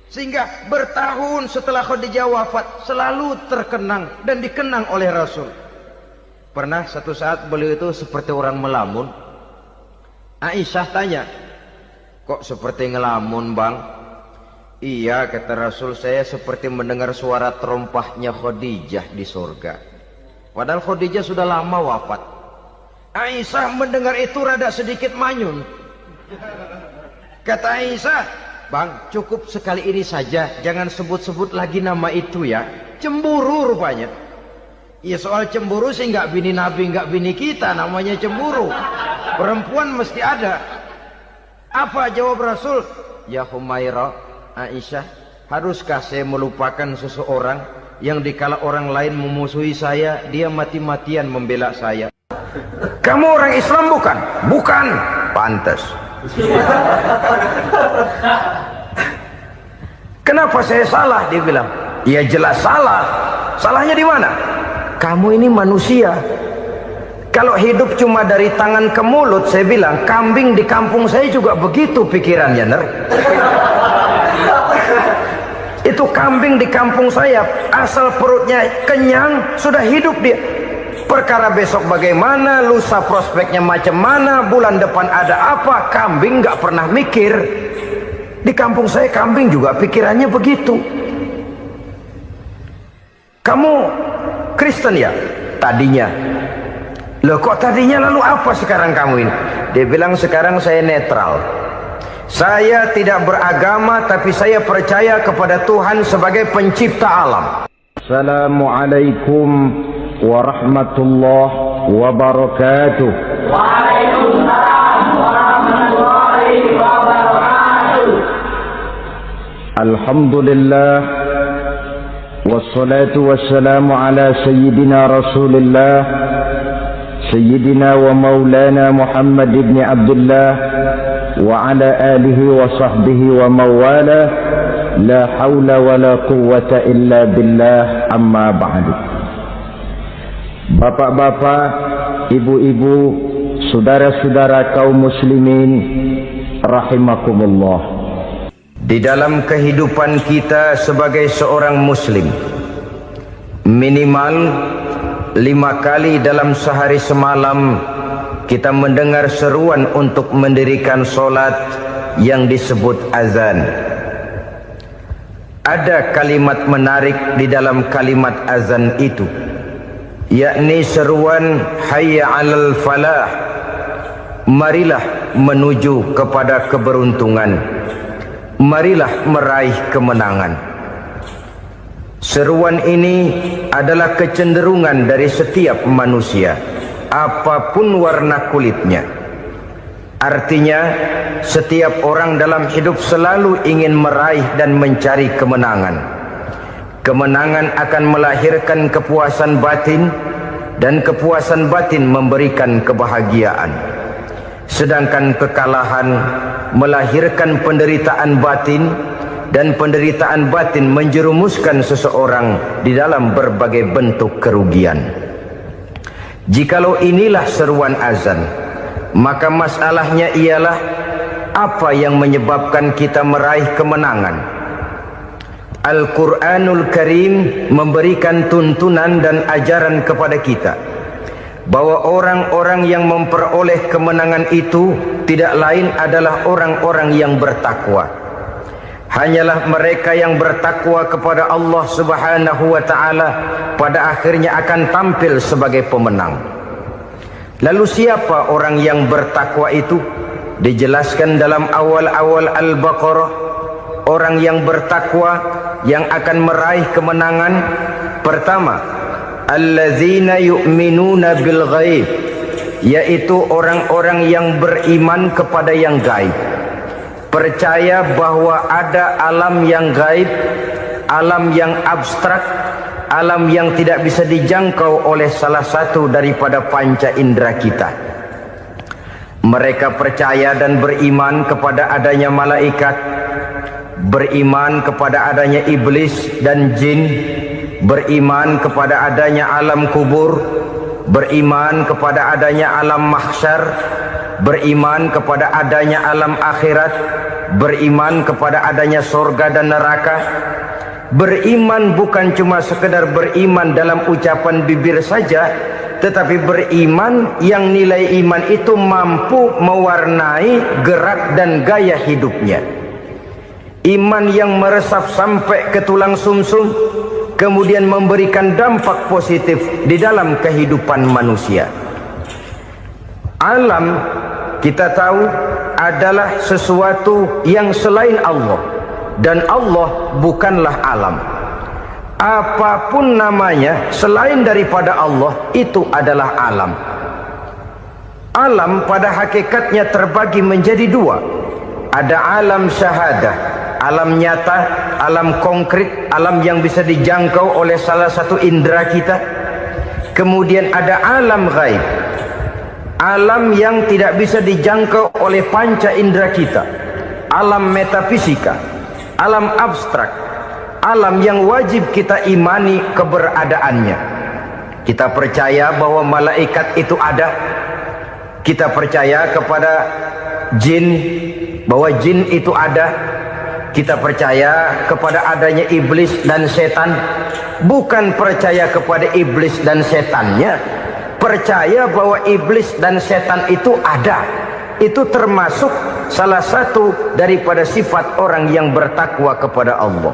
Sehingga bertahun setelah Khadijah wafat, selalu terkenang dan dikenang oleh Rasul. Pernah satu saat beliau itu seperti orang melamun. Aisyah tanya, kok seperti ngelamun bang? Iya kata Rasul, saya seperti mendengar suara terompahnya Khadijah di surga. Padahal Khadijah sudah lama wafat. Aisyah mendengar itu rada sedikit manyun. Kata Aisyah, bang cukup sekali ini saja, jangan sebut-sebut lagi nama itu ya. Cemburu rupanya. Ya soal cemburu sih nggak bini Nabi, nggak bini kita, namanya cemburu. Perempuan mesti ada. Apa jawab Rasul? Ya Humairah, Aisyah, haruskah saya melupakan seseorang yang dikala orang lain memusuhi saya, dia mati-matian membela saya? Kamu orang Islam bukan? Bukan. Pantas. Kenapa saya salah? Dia bilang. Ya jelas salah. Salahnya di mana? Kamu ini manusia. Kalau hidup cuma dari tangan ke mulut, saya bilang kambing di kampung saya juga begitu pikirannya, ner. Itu kambing di kampung saya, asal perutnya kenyang sudah hidup dia. Perkara besok bagaimana, lusa prospeknya macam mana, bulan depan ada apa, kambing nggak pernah mikir. Di kampung saya kambing juga pikirannya begitu. Kamu Kristen ya? Tadinya. Loh kok tadinya, lalu apa sekarang kamu ini? Dia bilang sekarang saya netral. Saya tidak beragama, tapi saya percaya kepada Tuhan sebagai pencipta alam. Assalamualaikum warahmatullahi wabarakatuh. Waalaikumsalam warahmatullahi wabarakatuh. Alhamdulillah. Wassalatu wassalamu ala sayyidina Rasulillah Sayyidina wa maulana Muhammad ibn Abdullah wa ala alihi wa sahbihi wa mawala. La hawla wa la quwwata illa billah, amma ba'du. Bapak-bapak, ibu-ibu, saudara-saudara kaum muslimin rahimakumullah. Di dalam kehidupan kita sebagai seorang muslim, minimal 5 kali dalam sehari semalam kita mendengar seruan untuk mendirikan solat yang disebut azan. Ada kalimat menarik di dalam kalimat azan itu, yakni seruan hayya 'alal falah, marilah menuju kepada keberuntungan, marilah meraih kemenangan. Seruan ini adalah kecenderungan dari setiap manusia, apapun warna kulitnya. Artinya, setiap orang dalam hidup selalu ingin meraih dan mencari kemenangan. Kemenangan akan melahirkan kepuasan batin, dan kepuasan batin memberikan kebahagiaan. Sedangkan kekalahan melahirkan penderitaan batin, dan penderitaan batin menjerumuskan seseorang di dalam berbagai bentuk kerugian. Jikalau inilah seruan azan, maka masalahnya ialah apa yang menyebabkan kita meraih kemenangan. Al-Quranul Karim memberikan tuntunan dan ajaran kepada kita bahwa orang-orang yang memperoleh kemenangan itu tidak lain adalah orang-orang yang bertakwa. Hanyalah mereka yang bertakwa kepada Allah Subhanahu wa ta'ala pada akhirnya akan tampil sebagai pemenang. Lalu siapa orang yang bertakwa itu? Dijelaskan dalam awal-awal Al-Baqarah, orang yang bertakwa yang akan meraih kemenangan. Pertama, allazina yu'minuna bil ghaib, yaitu orang-orang yang beriman kepada yang gaib, percaya bahwa ada alam yang gaib, alam yang abstrak, alam yang tidak bisa dijangkau oleh salah satu daripada panca indera kita. Mereka percaya dan beriman kepada adanya malaikat, beriman kepada adanya iblis dan jin, beriman kepada adanya alam kubur, beriman kepada adanya alam mahsyar, beriman kepada adanya alam akhirat, beriman kepada adanya surga dan neraka. Beriman bukan cuma sekedar beriman dalam ucapan bibir saja, tetapi beriman yang nilai iman itu mampu mewarnai gerak dan gaya hidupnya. Iman yang meresap sampai ke tulang sumsum, kemudian memberikan dampak positif di dalam kehidupan manusia. Alam, kita tahu, adalah sesuatu yang selain Allah, dan Allah bukanlah alam. Apapun namanya selain daripada Allah, itu adalah alam. Alam pada hakikatnya terbagi menjadi dua. Ada alam syahadah, alam nyata, alam konkret, alam yang bisa dijangkau oleh salah satu indera kita. Kemudian ada alam ghaib, alam yang tidak bisa dijangkau oleh panca indera kita, alam metafisika, alam abstrak, alam yang wajib kita imani keberadaannya. Kita percaya bahwa malaikat itu ada, kita percaya kepada jin, bahwa jin itu ada, kita percaya kepada adanya iblis dan setan. Bukan percaya kepada iblis dan setannya, percaya bahwa iblis dan setan itu ada. Itu termasuk salah satu daripada sifat orang yang bertakwa kepada Allah.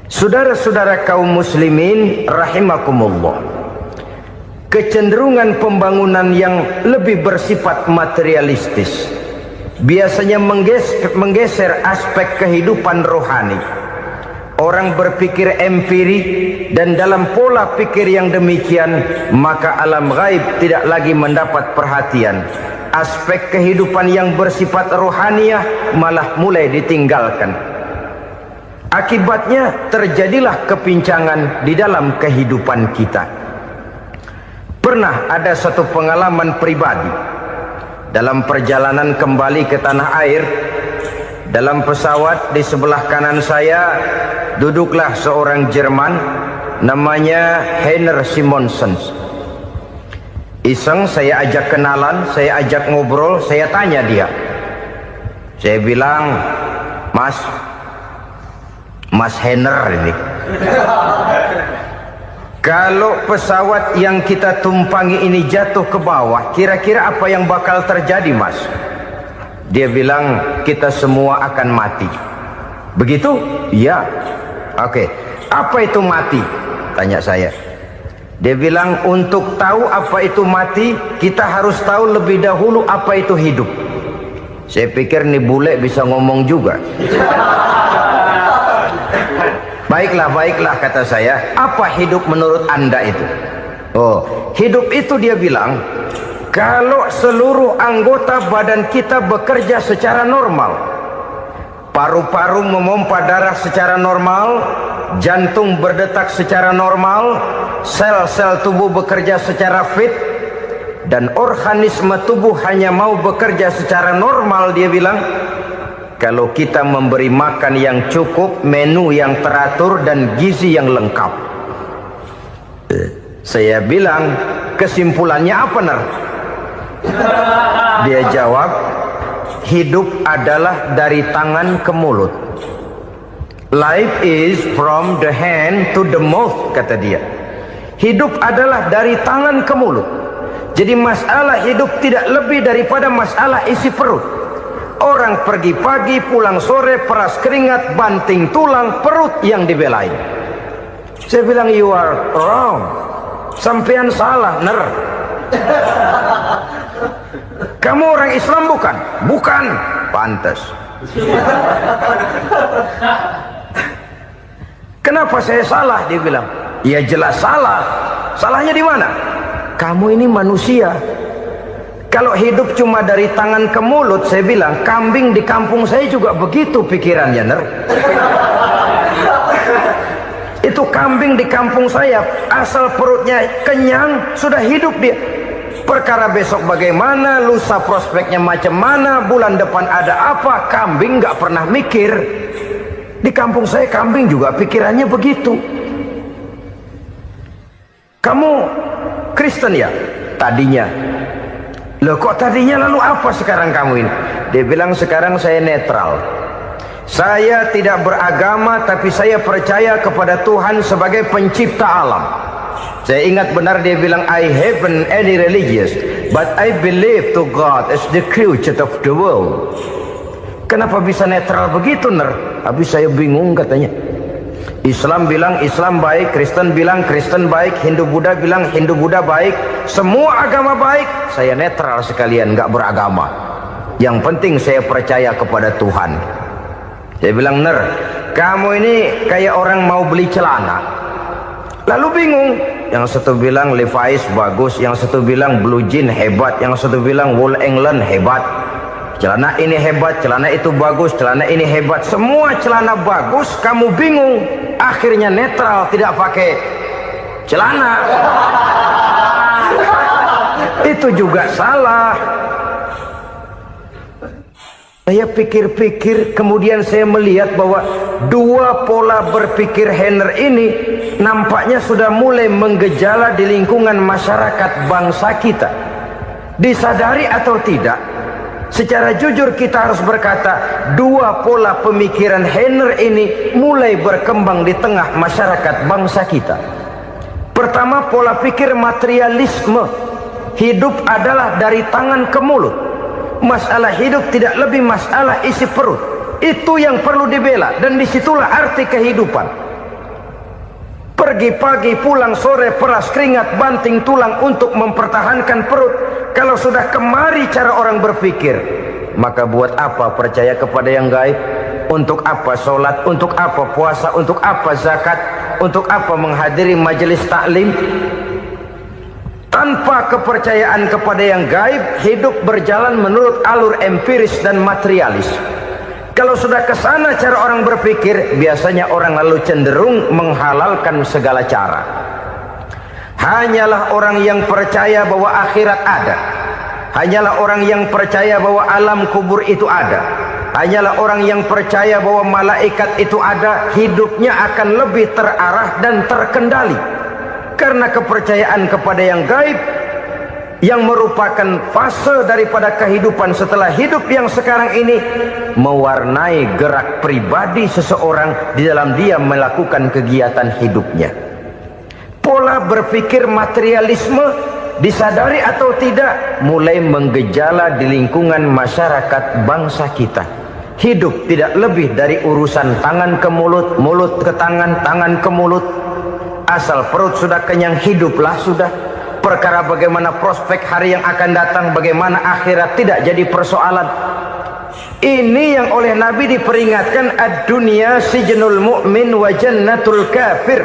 Saudara-saudara kaum muslimin rahimakumullah, kecenderungan pembangunan yang lebih bersifat materialistis biasanya menggeser aspek kehidupan rohani. Orang berpikir empiri, dan dalam pola pikir yang demikian maka alam gaib tidak lagi mendapat perhatian. Aspek kehidupan yang bersifat rohaniah malah mulai ditinggalkan. Akibatnya terjadilah kepincangan di dalam kehidupan kita. Pernah ada satu pengalaman pribadi dalam perjalanan kembali ke tanah air. Dalam pesawat di sebelah kanan saya duduklah seorang Jerman namanya Heiner Simonsen. Iseng saya ajak kenalan, saya ajak ngobrol, saya tanya dia. Saya bilang, Mas Heiner ini, Kalau pesawat yang kita tumpangi ini jatuh ke bawah, kira-kira apa yang bakal terjadi, Mas? Dia bilang, kita semua akan mati. Begitu? Ya. Oke. Apa itu mati? Tanya saya. Dia bilang, untuk tahu apa itu mati, kita harus tahu lebih dahulu apa itu hidup. Saya pikir nih bule bisa ngomong juga. Baiklah kata saya. Apa hidup menurut Anda itu? Oh, hidup itu dia bilang, kalau seluruh anggota badan kita bekerja secara normal. Paru-paru memompa darah secara normal, jantung berdetak secara normal, sel-sel tubuh bekerja secara fit, dan organisme tubuh hanya mau bekerja secara normal, dia bilang, kalau kita memberi makan yang cukup, menu yang teratur, dan gizi yang lengkap. Saya bilang, kesimpulannya apa, Ner? Dia jawab, hidup adalah dari tangan ke mulut. Life is from the hand to the mouth, kata dia. Hidup adalah dari tangan ke mulut. Jadi masalah hidup tidak lebih daripada masalah isi perut. Orang pergi pagi, pulang sore, peras keringat, banting tulang, perut yang dibelain. Saya bilang, you are wrong. Sampean salah, Ner. Kamu orang Islam bukan? Bukan. Pantas. Kenapa saya salah? Dia bilang. Ya jelas salah. Salahnya di mana? Kamu ini manusia. Kalau hidup cuma dari tangan ke mulut, saya bilang, kambing di kampung saya juga begitu pikirannya, Ner. Itu kambing di kampung saya, asal perutnya kenyang, sudah hidup dia. Perkara besok bagaimana, lusa prospeknya macam mana, bulan depan ada apa, kambing nggak pernah mikir. Di kampung saya kambing juga pikirannya begitu. Kamu Kristen ya? Tadinya. Loh kok tadinya, lalu apa sekarang kamu ini? Dia bilang, sekarang saya netral. Saya tidak beragama, tapi saya percaya kepada Tuhan sebagai pencipta alam. Saya ingat benar dia bilang, I haven't any religious, but I believe to God as the creator of the world. Kenapa bisa netral begitu, Ner? Habis saya bingung katanya. Islam bilang Islam baik, Kristen bilang Kristen baik, Hindu Buddha bilang Hindu Buddha baik, semua agama baik. Saya netral sekalian, nggak beragama. Yang penting saya percaya kepada Tuhan. Saya bilang, Ner, kamu ini kayak orang mau beli celana, lalu bingung. Yang satu bilang Levi's bagus, yang satu bilang Blue Jean hebat, yang satu bilang Wool England hebat. Celana ini hebat, celana itu bagus, celana ini hebat, semua celana bagus, kamu bingung. Akhirnya netral, tidak pakai celana. Itu juga salah. Saya pikir-pikir, kemudian saya melihat bahwa dua pola berpikir Henner ini nampaknya sudah mulai menggejala di lingkungan masyarakat bangsa kita. Disadari atau tidak, secara jujur kita harus berkata, dua pola pemikiran Henner ini mulai berkembang di tengah masyarakat bangsa kita. Pertama, pola pikir materialisme. Hidup adalah dari tangan ke mulut. Masalah hidup tidak lebih masalah isi perut. Itu yang perlu dibela, dan disitulah arti kehidupan. Pergi pagi, pulang sore, peras keringat, banting tulang untuk mempertahankan perut. Kalau sudah kemari cara orang berpikir, maka buat apa percaya kepada yang gaib? Untuk apa sholat? Untuk apa puasa? Untuk apa zakat? Untuk apa menghadiri majelis taklim? Tanpa kepercayaan kepada yang gaib, hidup berjalan menurut alur empiris dan materialis. Kalau sudah ke sana cara orang berpikir, biasanya orang lalu cenderung menghalalkan segala cara. Hanyalah orang yang percaya bahwa akhirat ada, hanyalah orang yang percaya bahwa alam kubur itu ada, hanyalah orang yang percaya bahwa malaikat itu ada, hidupnya akan lebih terarah dan terkendali. Karena kepercayaan kepada yang gaib, yang merupakan fase daripada kehidupan setelah hidup yang sekarang ini, mewarnai gerak pribadi seseorang di dalam dia melakukan kegiatan hidupnya. pola berpikir materialisme, disadari atau tidak, mulai menggejala di lingkungan masyarakat bangsa kita. Hidup tidak lebih dari urusan tangan ke mulut, mulut ke tangan, tangan ke mulut. Asal perut sudah kenyang, hiduplah sudah. Perkara bagaimana prospek hari yang akan datang, bagaimana akhirat, tidak jadi persoalan. Ini yang oleh Nabi diperingatkan, ad-dunya sijnul mu'min wa jannatul kafir.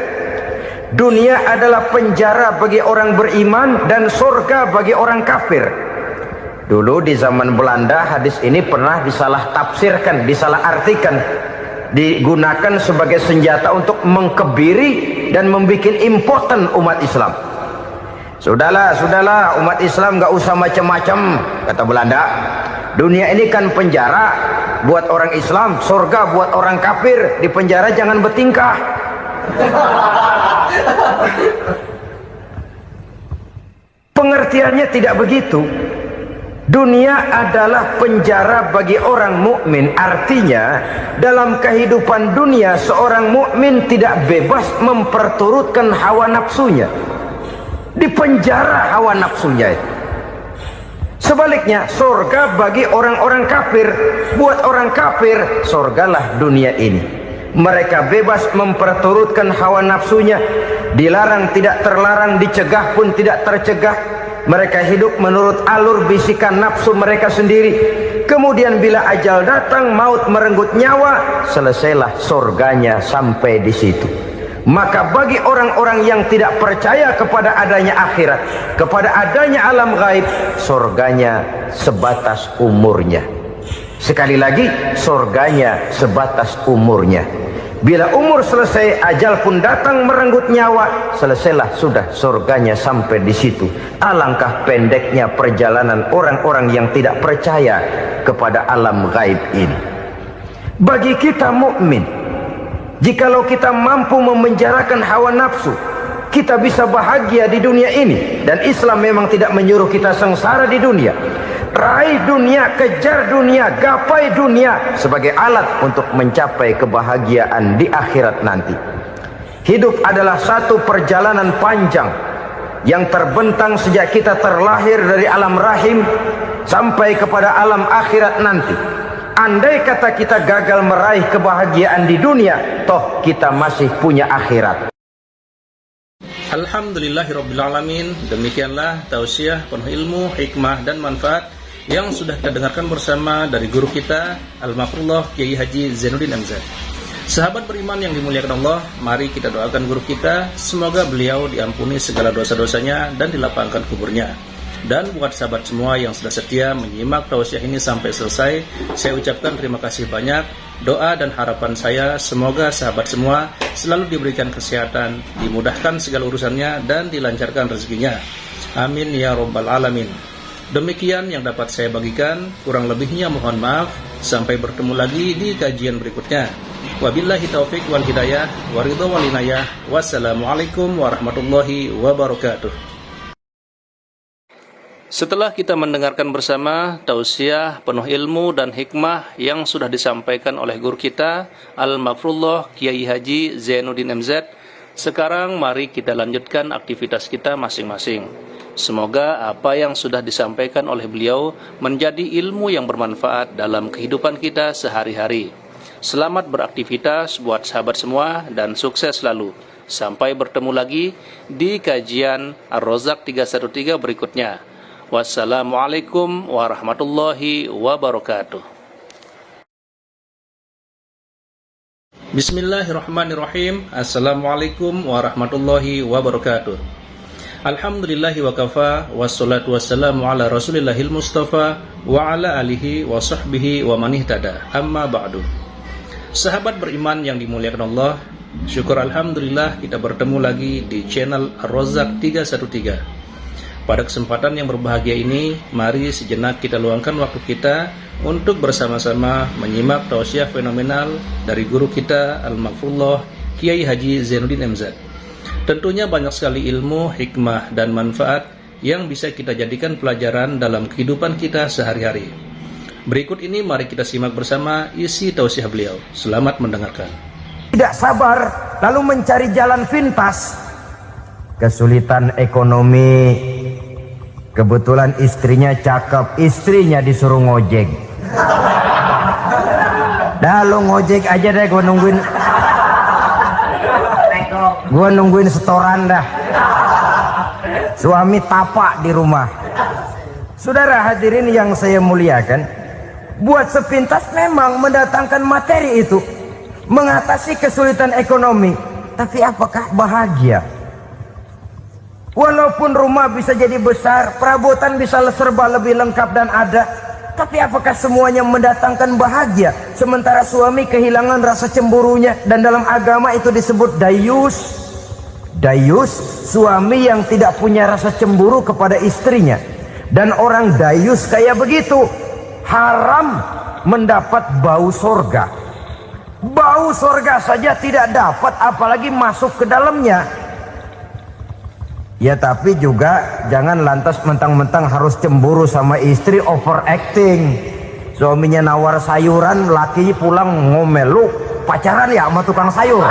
Dunia adalah penjara bagi orang beriman dan surga bagi orang kafir. Dulu di zaman Belanda hadis ini pernah disalah tafsirkan, disalah artikan, digunakan sebagai senjata untuk mengkebiri dan membuat impoten umat Islam. Sudahlah umat Islam gak usah macam-macam, kata Belanda. Dunia ini kan penjara buat orang Islam, surga buat orang kafir. Di penjara jangan bertingkah. Pengertiannya tidak begitu. Dunia adalah penjara bagi orang mukmin. Artinya dalam kehidupan dunia seorang mukmin tidak bebas memperturutkan hawa nafsunya. Di penjara hawa nafsunya itu. Sebaliknya surga bagi orang-orang kafir. Buat orang kafir surgalah dunia ini. Mereka bebas memperturutkan hawa nafsunya, dilarang tidak terlarang, dicegah pun tidak tercegah. Mereka hidup menurut alur bisikan nafsu mereka sendiri. Kemudian bila ajal datang, maut merenggut nyawa, selesailah surganya sampai di situ. Maka bagi orang-orang yang tidak percaya kepada adanya akhirat, kepada adanya alam gaib, surganya sebatas umurnya. Sekali lagi, surganya sebatas umurnya. Bila umur selesai, ajal pun datang merenggut nyawa, selesailah sudah surganya sampai di situ. Alangkah pendeknya perjalanan orang-orang yang tidak percaya kepada alam gaib ini. Bagi kita mukmin, jikalau kita mampu memenjarakan hawa nafsu, kita bisa bahagia di dunia ini. Dan Islam memang tidak menyuruh kita sengsara di dunia. Raih dunia, kejar dunia, gapai dunia sebagai alat untuk mencapai kebahagiaan di akhirat nanti. Hidup adalah satu perjalanan panjang yang terbentang sejak kita terlahir dari alam rahim sampai kepada alam akhirat nanti. Andai kata kita gagal meraih kebahagiaan di dunia, toh kita masih punya akhirat. Alhamdulillahirrabbilalamin. Demikianlah tausiah penuh ilmu, hikmah dan manfaat yang sudah kita dengarkan bersama dari guru kita Al-Mafrullah Kiai Haji Zainuddin MZ. Sahabat beriman yang dimuliakan Allah, mari kita doakan guru kita, semoga beliau diampuni segala dosa-dosanya dan dilapangkan kuburnya. Dan buat sahabat semua yang sudah setia menyimak tausiah ini sampai selesai, saya ucapkan terima kasih banyak. Doa dan harapan saya semoga sahabat semua selalu diberikan kesehatan, dimudahkan segala urusannya dan dilancarkan rezekinya. Amin ya rabbal alamin. Demikian yang dapat saya bagikan, kurang lebihnya mohon maaf. Sampai bertemu lagi di kajian berikutnya. Wabillahi taufik wal hidayah, waridho wal inayah. Wassalamualaikum warahmatullahi wabarakatuh. Setelah kita mendengarkan bersama tausiah penuh ilmu dan hikmah yang sudah disampaikan oleh guru kita Al-Mafrullah Kiai Haji Zainuddin MZ, sekarang mari kita lanjutkan aktivitas kita masing-masing. Semoga apa yang sudah disampaikan oleh beliau menjadi ilmu yang bermanfaat dalam kehidupan kita sehari-hari. Selamat beraktivitas buat sahabat semua dan sukses selalu. Sampai bertemu lagi di kajian Ar-Razak 313 berikutnya. Wassalamualaikum warahmatullahi wabarakatuh. Bismillahirrahmanirrahim. Assalamualaikum warahmatullahi wabarakatuh. Alhamdulillahi wa kafa, wassalatu wassalamu ala rasulillahil mustafa wa ala alihi wa sahbihi wa man ihtada. Amma ba'du. Sahabat beriman yang dimuliakan Allah, syukur alhamdulillah kita bertemu lagi di channel Ar-Razak 313. Pada kesempatan yang berbahagia ini, mari sejenak kita luangkan waktu kita untuk bersama-sama menyimak tausiah fenomenal dari guru kita Al-Mafrullah Kiai Haji Zainuddin MZ. Tentunya banyak sekali ilmu, hikmah, dan manfaat yang bisa kita jadikan pelajaran dalam kehidupan kita sehari-hari. Berikut ini mari kita simak bersama isi tausiah beliau. Selamat mendengarkan. Tidak sabar lalu mencari jalan pintas. kesulitan ekonomi, kebetulan istrinya cakep, istrinya disuruh ngojek. Dah lu ngojek aja deh, gua nungguin setoran dah. Suami tapak di rumah. Saudara hadirin yang saya muliakan, buat sepintas memang mendatangkan materi itu mengatasi kesulitan ekonomi, tapi apakah bahagia? Walaupun rumah bisa jadi besar, perabotan bisa serba lebih lengkap dan ada, tapi apakah semuanya mendatangkan bahagia? Sementara suami kehilangan rasa cemburunya, dan dalam agama itu disebut dayus. Dayus, suami yang tidak punya rasa cemburu kepada istrinya. Dan orang dayus kayak begitu haram mendapat bau surga. Bau surga saja tidak dapat, apalagi masuk ke dalamnya. Ya tapi juga jangan lantas mentang-mentang harus cemburu sama istri, overacting. Suaminya nawar sayuran, laki pulang ngomel, lu pacaran ya sama tukang sayur.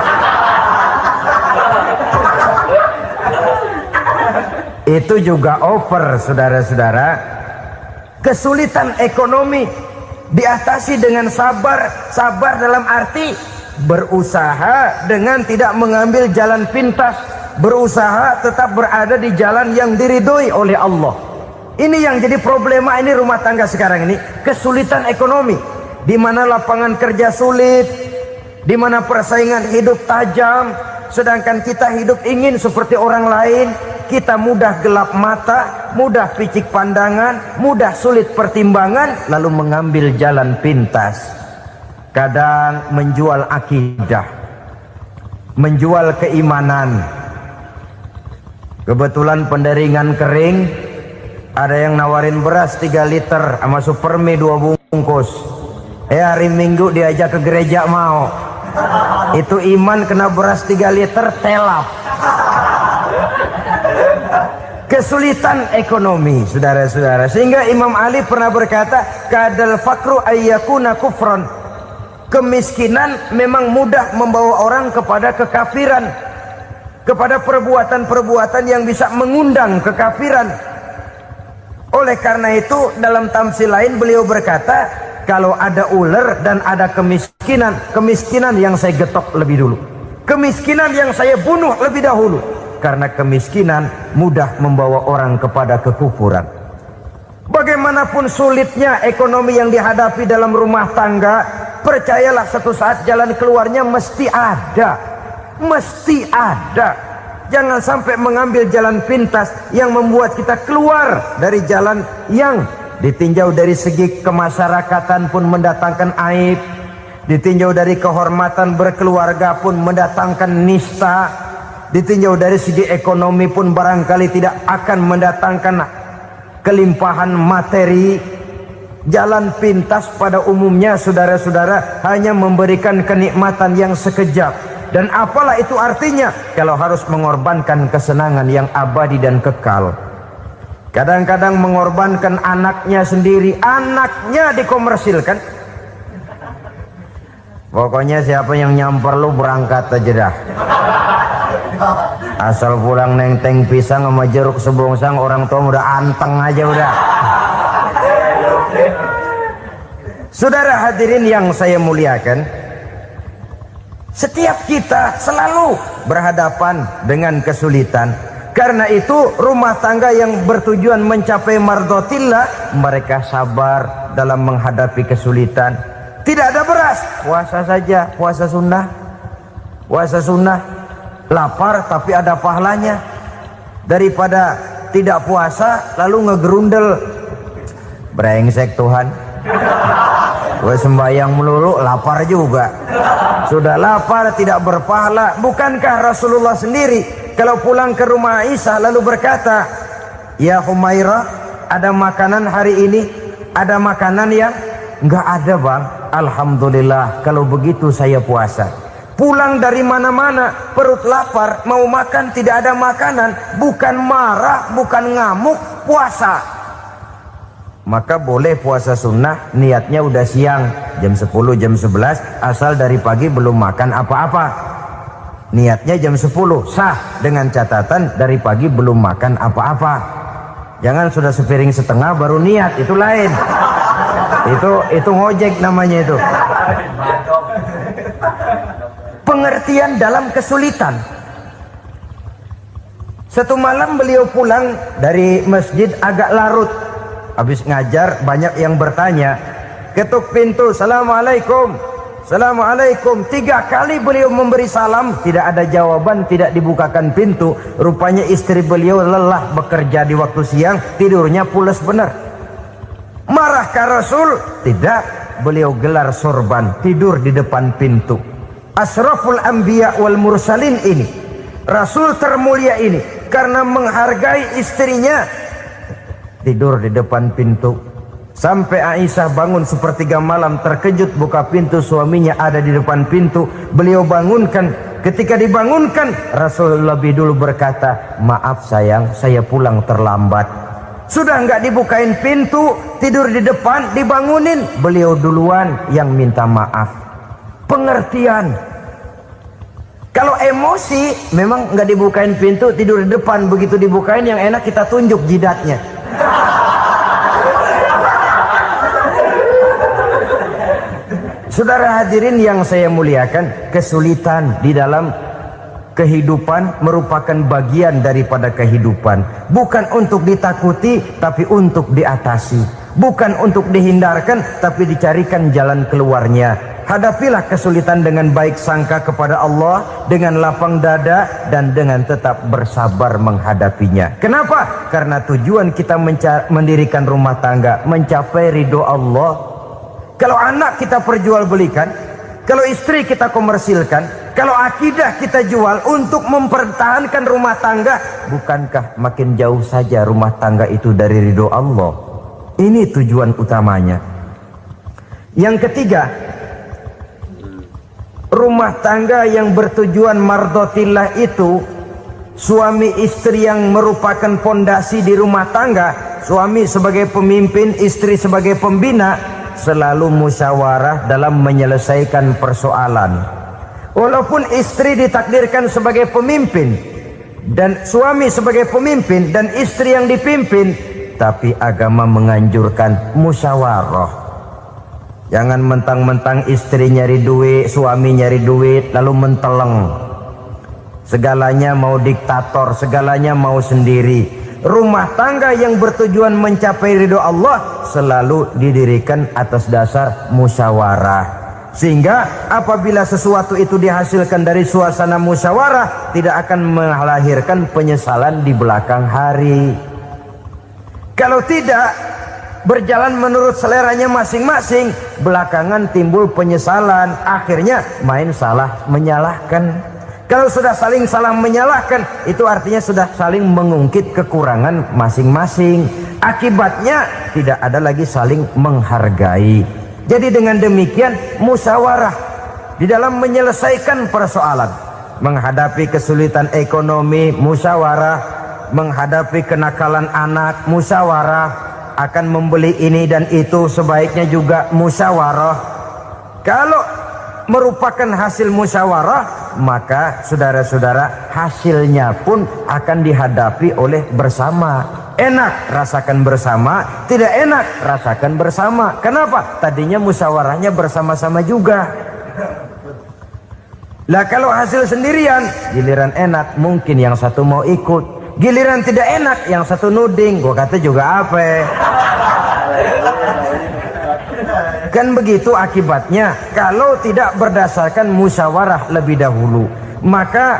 Itu juga over, saudara-saudara. Kesulitan ekonomi diatasi dengan sabar. Sabar dalam arti berusaha dengan tidak mengambil jalan pintas, berusaha tetap berada di jalan yang diridhoi oleh Allah. Ini yang jadi problema ini rumah tangga sekarang ini, kesulitan ekonomi, di mana lapangan kerja sulit, di mana persaingan hidup tajam, sedangkan kita hidup ingin seperti orang lain. Kita mudah gelap mata, mudah picik pandangan, mudah sulit pertimbangan, lalu mengambil jalan pintas. Kadang menjual akidah, menjual keimanan. Kebetulan pendaringan kering, ada yang nawarin beras 3 liter sama supermi 2 bungkus. Hari Minggu diajak ke gereja mau. Itu iman kena beras 3 liter telap. Kesulitan ekonomi, saudara-saudara, sehingga Imam Ali pernah berkata, kadal fakru ayyakuna kufron. Kemiskinan memang mudah membawa orang kepada kekafiran, kepada perbuatan-perbuatan yang bisa mengundang kekafiran. Oleh karena itu dalam tamsil lain beliau berkata, kalau ada ular dan ada kemiskinan, kemiskinan yang saya getok lebih dulu, kemiskinan yang saya bunuh lebih dahulu. Karena kemiskinan mudah membawa orang kepada kekufuran. Bagaimanapun sulitnya ekonomi yang dihadapi dalam rumah tangga, percayalah satu saat jalan keluarnya mesti ada. Mesti ada. Jangan sampai mengambil jalan pintas yang membuat kita keluar dari jalan yang ditinjau dari segi kemasyarakatan pun mendatangkan aib, ditinjau dari kehormatan berkeluarga pun mendatangkan nista, ditinjau dari segi ekonomi pun barangkali tidak akan mendatangkan kelimpahan materi. Jalan pintas pada umumnya, saudara-saudara, hanya memberikan kenikmatan yang sekejap. Dan apalah itu artinya kalau harus mengorbankan kesenangan yang abadi dan kekal. Kadang-kadang mengorbankan anaknya sendiri, anaknya dikomersilkan. Pokoknya siapa yang nyamper lu berangkat aja dah. Asal pulang nenteng pisang sama jeruk sebongsang, orang tua udah anteng aja udah. Saudara hadirin yang saya muliakan, setiap kita selalu berhadapan dengan kesulitan. Karena itu rumah tangga yang bertujuan mencapai mardhatillah, mereka sabar dalam menghadapi kesulitan. Tidak ada beras, puasa saja, puasa sunnah, puasa sunnah. Lapar tapi ada pahalanya, daripada tidak puasa lalu ngegerundel. Brengsek Tuhan, gue sembahyang melulu lapar juga. Sudah lapar tidak berpahala. Bukankah Rasulullah sendiri kalau pulang ke rumah Aisyah lalu berkata, ya Humairah, ada makanan hari ini? Ada makanan yang enggak ada bang. Alhamdulillah, kalau begitu saya puasa. Pulang dari mana-mana perut lapar, mau makan tidak ada makanan, bukan marah, bukan ngamuk, puasa. Maka boleh puasa sunnah, niatnya udah siang, jam 10, jam 11, asal dari pagi belum makan apa-apa. Niatnya jam 10 sah, dengan catatan dari pagi belum makan apa-apa. Jangan sudah sepiring setengah baru niat, itu lain. Itu ngojek namanya itu. Pengertian dalam kesulitan. Satu malam beliau pulang dari masjid agak larut. Habis ngajar banyak yang bertanya. Ketuk pintu, Assalamualaikum. Assalamualaikum. 3 kali beliau memberi salam, tidak ada jawaban, tidak dibukakan pintu. Rupanya istri beliau lelah bekerja di waktu siang, tidurnya pules benar. Marahkah Rasul? Tidak. Beliau gelar sorban, tidur di depan pintu. Asraful anbiya wal mursalin ini, Rasul termulia ini, karena menghargai istrinya, tidur di depan pintu. Sampai Aisyah bangun sepertiga malam, terkejut buka pintu, suaminya ada di depan pintu. Beliau bangunkan. Ketika dibangunkan, Rasul lebih dulu berkata, maaf sayang, saya pulang terlambat. Sudah nggak dibukain pintu, tidur di depan, dibangunin, beliau duluan yang minta maaf. Pengertian. Kalau emosi, memang nggak dibukain pintu, tidur di depan. Begitu dibukain, yang enak kita tunjuk jidatnya. Saudara hadirin yang saya muliakan, kesulitan di dalam kehidupan merupakan bagian daripada kehidupan. Bukan untuk ditakuti, tapi untuk diatasi. Bukan untuk dihindarkan, tapi dicarikan jalan keluarnya. Hadapilah kesulitan dengan baik sangka kepada Allah, dengan lapang dada, dan dengan tetap bersabar menghadapinya. Kenapa? Karena tujuan kita mendirikan rumah tangga, mencapai ridho Allah. Kalau anak kita perjualbelikan, kalau istri kita komersilkan, kalau akidah kita jual untuk mempertahankan rumah tangga, bukankah makin jauh saja rumah tangga itu dari ridho Allah? Ini tujuan utamanya. Yang ketiga, rumah tangga yang bertujuan mardotillah itu, suami istri yang merupakan fondasi di rumah tangga, suami sebagai pemimpin, istri sebagai pembina, selalu musyawarah dalam menyelesaikan persoalan. Walaupun istri ditakdirkan sebagai pemimpin dan suami sebagai pemimpin dan istri yang dipimpin, tapi agama menganjurkan musyawarah. Jangan mentang-mentang istri nyari duit, suami nyari duit, lalu menteleng. Segalanya mau diktator, segalanya mau sendiri. Rumah tangga yang bertujuan mencapai ridho Allah selalu didirikan atas dasar musyawarah. Sehingga apabila sesuatu itu dihasilkan dari suasana musyawarah, tidak akan melahirkan penyesalan di belakang hari. Kalau tidak berjalan menurut seleranya masing-masing, belakangan timbul penyesalan, akhirnya main salah menyalahkan. Kalau sudah saling salah menyalahkan, itu artinya sudah saling mengungkit kekurangan masing-masing. Akibatnya tidak ada lagi saling menghargai. Jadi dengan demikian musyawarah di dalam menyelesaikan persoalan. Menghadapi kesulitan ekonomi, musyawarah. Menghadapi kenakalan anak, musyawarah. Akan membeli ini dan itu, sebaiknya juga musyawarah. Kalau merupakan hasil musyawarah, maka saudara-saudara hasilnya pun akan dihadapi oleh bersama. Enak rasakan bersama, tidak enak rasakan bersama. Kenapa? Tadinya musyawarahnya bersama-sama juga. Lah kalau hasil sendirian, giliran enak mungkin yang satu mau ikut, giliran tidak enak yang satu nuding. Gua kata juga apa? Kan begitu akibatnya kalau tidak berdasarkan musyawarah lebih dahulu. Maka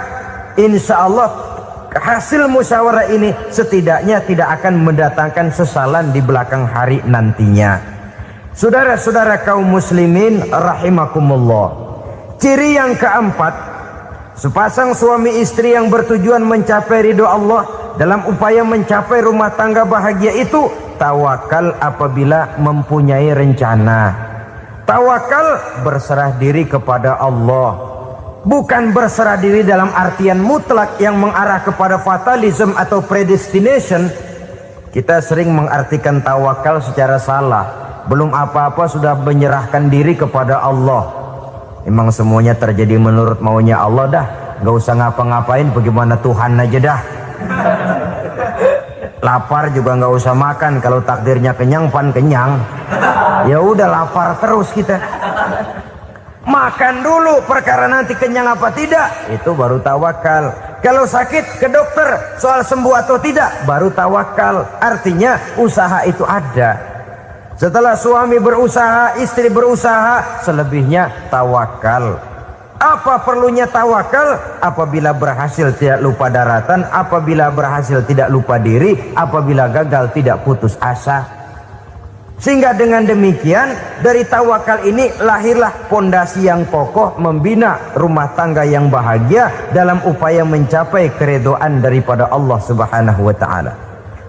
insya Allah hasil musyawarah ini setidaknya tidak akan mendatangkan sesalan di belakang hari nantinya. Saudara-saudara kaum muslimin rahimakumullah, ciri yang keempat, sepasang suami istri yang bertujuan mencapai ridho Allah dalam upaya mencapai rumah tangga bahagia itu tawakal apabila mempunyai rencana. Tawakal berserah diri kepada Allah. Bukan berserah diri dalam artian mutlak yang mengarah kepada fatalism atau predestination. Kita sering mengartikan tawakal secara salah. Belum apa-apa sudah menyerahkan diri kepada Allah. Memang semuanya terjadi menurut maunya Allah dah. nggak usah ngapa-ngapain, bagaimana Tuhan aja dah. Lapar juga nggak usah makan, kalau takdirnya kenyang pan kenyang. Ya udah lapar terus kita. Makan dulu perkara nanti kenyang apa tidak, itu baru tawakal. Kalau sakit ke dokter, soal sembuh atau tidak baru tawakal. Artinya usaha itu ada. Setelah suami berusaha, istri berusaha, selebihnya tawakal. Apa perlunya tawakal? Apabila berhasil tidak lupa daratan, apabila berhasil tidak lupa diri, apabila gagal tidak putus asa. Sehingga dengan demikian dari tawakal ini lahirlah pondasi yang kokoh membina rumah tangga yang bahagia dalam upaya mencapai keridhaan daripada Allah Subhanahu wa taala.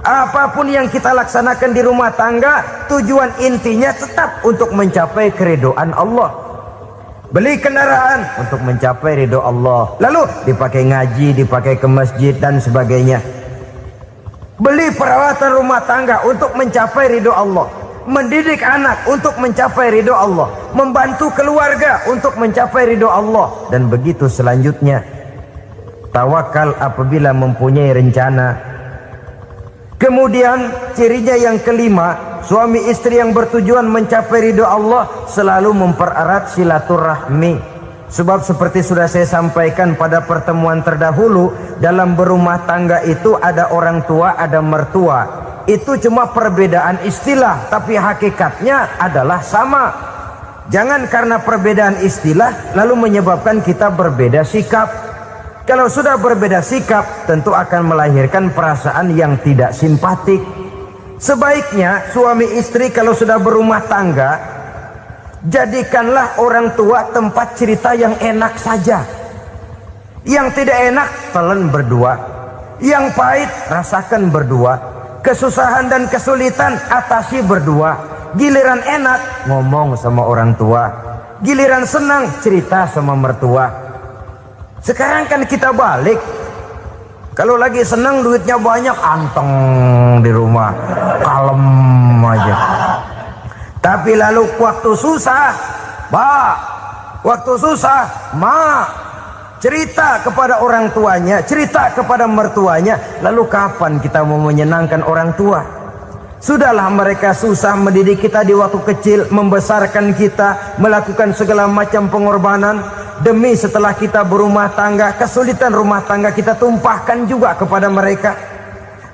Apapun yang kita laksanakan di rumah tangga, tujuan intinya tetap untuk mencapai keridhaan Allah. Beli kendaraan untuk mencapai ridho Allah, lalu dipakai ngaji, dipakai ke masjid dan sebagainya. Beli peralatan rumah tangga untuk mencapai ridho Allah. Mendidik anak untuk mencapai ridho Allah, membantu keluarga untuk mencapai ridho Allah, dan begitu selanjutnya. Tawakal apabila mempunyai rencana. Kemudian cirinya yang kelima, suami istri yang bertujuan mencapai ridho Allah selalu mempererat silaturahmi. Sebab seperti sudah saya sampaikan pada pertemuan terdahulu, dalam berumah tangga itu ada orang tua, ada mertua. Itu cuma perbedaan istilah, tapi hakikatnya adalah sama. Jangan karena perbedaan istilah lalu menyebabkan kita berbeda sikap. Kalau sudah berbeda sikap, tentu akan melahirkan perasaan yang tidak simpatik. Sebaiknya suami istri kalau sudah berumah tangga, jadikanlah orang tua tempat cerita yang enak saja. Yang tidak enak telan berdua, yang pahit rasakan berdua, kesusahan dan kesulitan atasi berdua. Giliran enak ngomong sama orang tua, giliran senang cerita sama mertua. Sekarang kan kita balik, kalau lagi senang duitnya banyak, anteng di rumah, kalem aja. Tapi lalu waktu susah, waktu susah, cerita kepada orang tuanya, cerita kepada mertuanya. Lalu kapan kita mau menyenangkan orang tua? Sudahlah mereka susah mendidik kita di waktu kecil, membesarkan kita, melakukan segala macam pengorbanan. Demi setelah kita berumah tangga, kesulitan rumah tangga kita tumpahkan juga kepada mereka.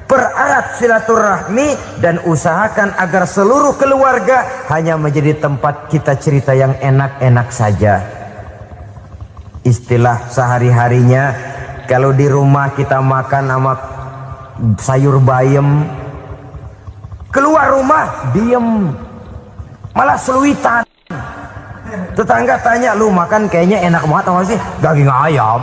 Pererat silaturahmi dan usahakan agar seluruh keluarga hanya menjadi tempat kita cerita yang enak-enak saja. Istilah sehari-harinya, kalau di rumah kita makan sama sayur bayam, keluar rumah diem, malah seluitan. Tetangga tanya, lu makan kayaknya enak banget apa sih? Daging ayam.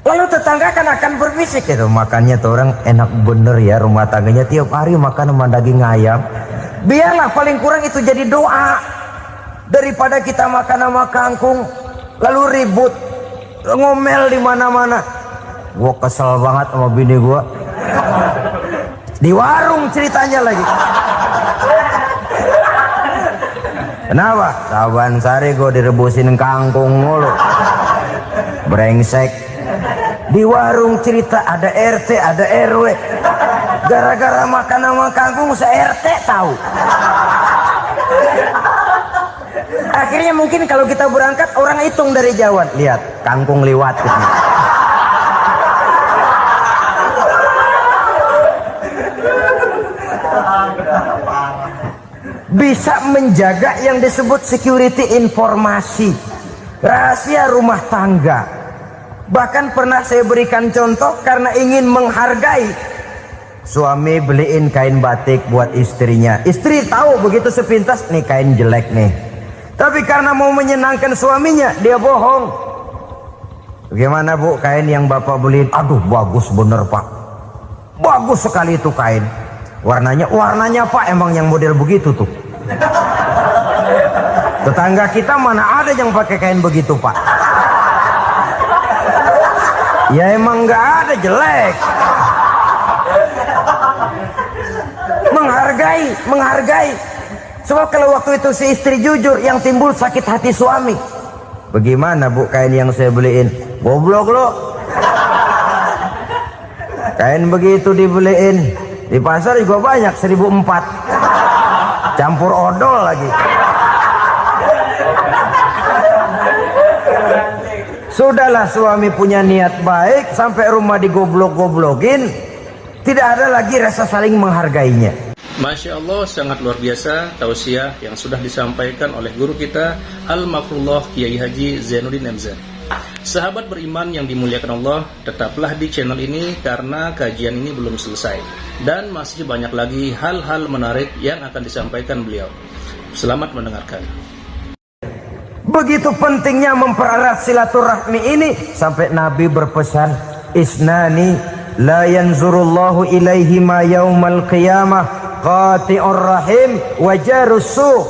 Lalu tetangga kan akan berbisik, itu makannya tuh orang enak bener ya, rumah tangganya tiap hari makan sama daging ayam. Biarlah paling kurang itu jadi doa, daripada kita makan sama kangkung lalu ribut ngomel di mana-mana. Gua kesel banget sama bini gua, di warung ceritanya lagi. Kenapa? Saban sari gua direbusin kangkung mulu, brengsek. Di warung cerita ada RT, ada RW. Gara-gara makan sama kangkung se-RT tahu. Akhirnya mungkin kalau kita berangkat orang hitung dari jauhan, lihat kangkung liwat gitu. Bisa menjaga yang disebut security informasi, rahasia rumah tangga. Bahkan pernah saya berikan contoh karena ingin menghargai. Suami beliin kain batik buat istrinya. Istri tahu begitu sepintas, nih kain jelek nih. Tapi karena mau menyenangkan suaminya, dia bohong. Bagaimana bu kain yang bapak beliin? Aduh bagus bener pak, bagus sekali itu kain. Warnanya pak emang yang model begitu tuh. Tetangga kita mana ada yang pakai kain begitu pak? Ya emang nggak ada, jelek. Menghargai. Sebab kalau waktu itu si istri jujur, yang timbul sakit hati suami. Bagaimana bu kain yang saya beliin? Goblok lo. Kain begitu dibeliin di pasar juga banyak 1.400, campur odol lagi. Sudahlah, suami punya niat baik, sampai rumah digoblok-goblokin, tidak ada lagi rasa saling menghargainya. Masya Allah, sangat luar biasa tausiah yang sudah disampaikan oleh guru kita Al-Mafrullah Kiai Haji Zainuddin MZ. Sahabat beriman yang dimuliakan Allah, tetaplah di channel ini karena kajian ini belum selesai dan masih banyak lagi hal-hal menarik yang akan disampaikan beliau. Selamat mendengarkan. Begitu pentingnya mempererat silaturahmi ini, sampai Nabi berpesan, isnani la yanzurullahu ilaihima yaumal qiyamah, qati'ur rahim wa jarus su'.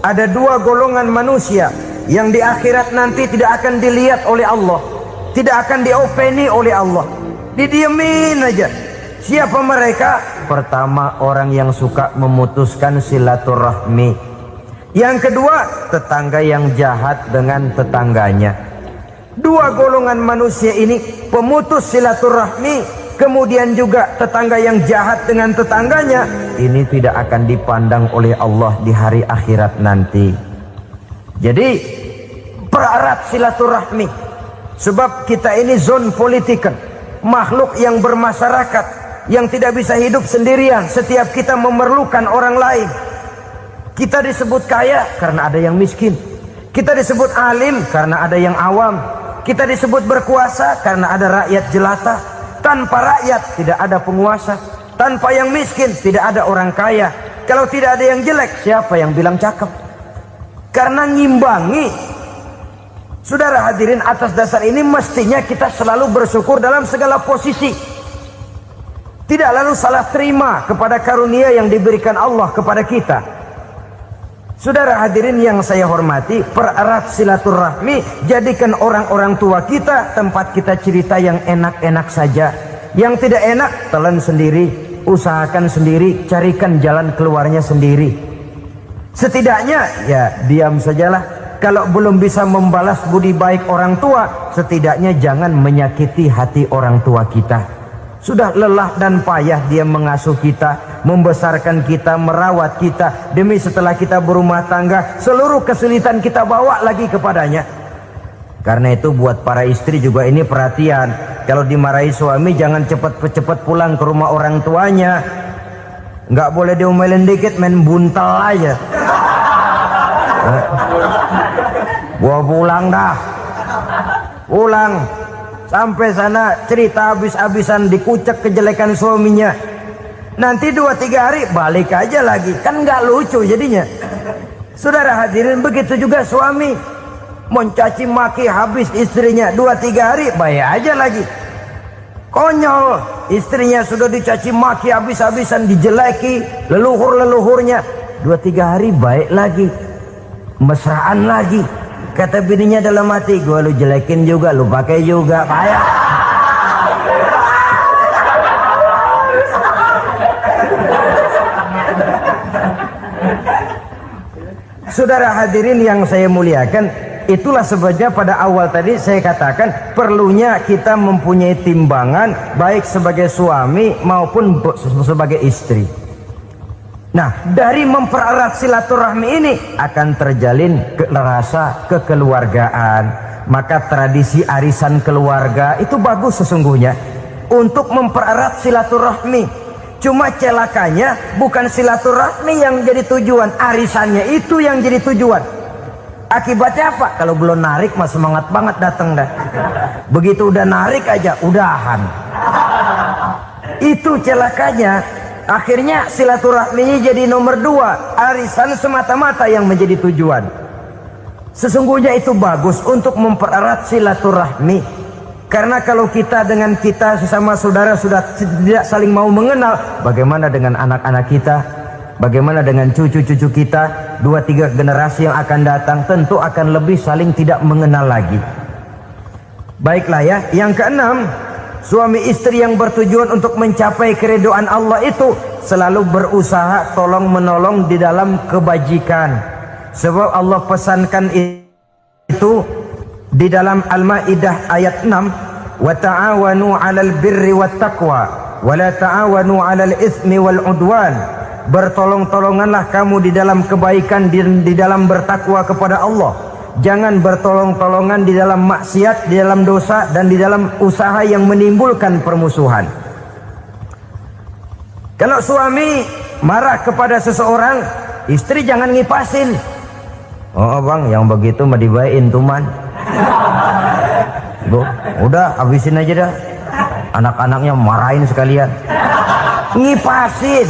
Ada dua golongan manusia yang di akhirat nanti tidak akan dilihat oleh Allah, tidak akan diopeni oleh Allah, didiemin aja. Siapa mereka? Pertama, orang yang suka memutuskan silaturahmi. Yang kedua, tetangga yang jahat dengan tetangganya. Dua golongan manusia ini, pemutus silaturahmi, kemudian juga tetangga yang jahat dengan tetangganya, ini tidak akan dipandang oleh Allah di hari akhirat nanti. Jadi pererat silaturahmi, sebab kita ini zon politikan, makhluk yang bermasyarakat, yang tidak bisa hidup sendirian. Setiap kita memerlukan orang lain. Kita disebut kaya karena ada yang miskin. Kita disebut alim karena ada yang awam. Kita disebut berkuasa karena ada rakyat jelata. Tanpa rakyat tidak ada penguasa. Tanpa yang miskin tidak ada orang kaya. Kalau tidak ada yang jelek, siapa yang bilang cakep? Karena ngimbangi. Saudara hadirin, atas dasar ini mestinya kita selalu bersyukur dalam segala posisi. Tidak lalu salah terima kepada karunia yang diberikan Allah kepada kita. Saudara hadirin yang saya hormati, pererat silaturahmi, jadikan orang-orang tua kita tempat kita cerita yang enak-enak saja. Yang tidak enak, telan sendiri, usahakan sendiri, carikan jalan keluarnya sendiri. Setidaknya, ya diam sajalah. Kalau belum bisa membalas budi baik orang tua, setidaknya jangan menyakiti hati orang tua kita. Sudah lelah dan payah dia mengasuh kita, membesarkan kita, merawat kita. Demi setelah kita berumah tangga, seluruh kesulitan kita bawa lagi kepadanya. Karena itu buat para istri juga ini perhatian. Kalau dimarahi suami, jangan cepat-cepat pulang ke rumah orang tuanya. Nggak boleh diomelin dikit, main buntal aja. Gua pulang dah. Pulang. Sampai sana cerita habis-habisan, dikucek kejelekan suaminya. Nanti 2-3 hari balik aja lagi. Kan nggak lucu jadinya. Saudara hadirin, begitu juga suami. Mencaci maki habis istrinya, 2-3 hari bayar aja lagi. Konyol, istrinya sudah dicaci maki habis-habisan, dijeleki leluhur-leluhurnya, 2-3 hari baik lagi, mesraan lagi. Kata bininya dalam hati, gua lu jelekin juga, lu pakai juga, payah. Saudara hadirin yang saya muliakan, itulah sebabnya pada awal tadi saya katakan perlunya kita mempunyai timbangan baik sebagai suami maupun sebagai istri. Nah, dari mempererat silaturahmi ini akan terjalin rasa kekeluargaan. Maka tradisi arisan keluarga itu bagus sesungguhnya untuk mempererat silaturahmi. Cuma celakanya bukan silaturahmi yang jadi tujuan, arisannya itu yang jadi tujuan. Akibatnya apa? Kalau belum narik mah semangat banget datang dah. Begitu udah narik aja udahan. Itu celakanya. Akhirnya silaturahminya jadi nomor 2, arisan semata-mata yang menjadi tujuan. Sesungguhnya itu bagus untuk mempererat silaturahmi. Karena kalau kita dengan kita sesama saudara sudah tidak saling mau mengenal, bagaimana dengan anak-anak kita? Bagaimana dengan cucu-cucu kita? 2-3 generasi yang akan datang tentu akan lebih saling tidak mengenal lagi. Baiklah ya, yang keenam, Suami istri yang bertujuan untuk mencapai keridhaan Allah itu selalu berusaha tolong menolong di dalam kebajikan. Sebab Allah pesankan itu di dalam Al-Maidah ayat 6, wa ta'awanu 'alal birri wat taqwa wa la ta'awanu 'alal itsmi wal 'udwan. Bertolong-tolonganlah kamu di dalam kebaikan, di dalam bertakwa kepada Allah. Jangan bertolong-tolongan di dalam maksiat, di dalam dosa, dan di dalam usaha yang menimbulkan permusuhan. Kalau suami marah kepada seseorang, istri jangan ngipasin. Oh bang, yang begitu mah dibayain tuman. Bu, udah habisin aja dah. Anak-anaknya marahin sekalian. Ngipasin.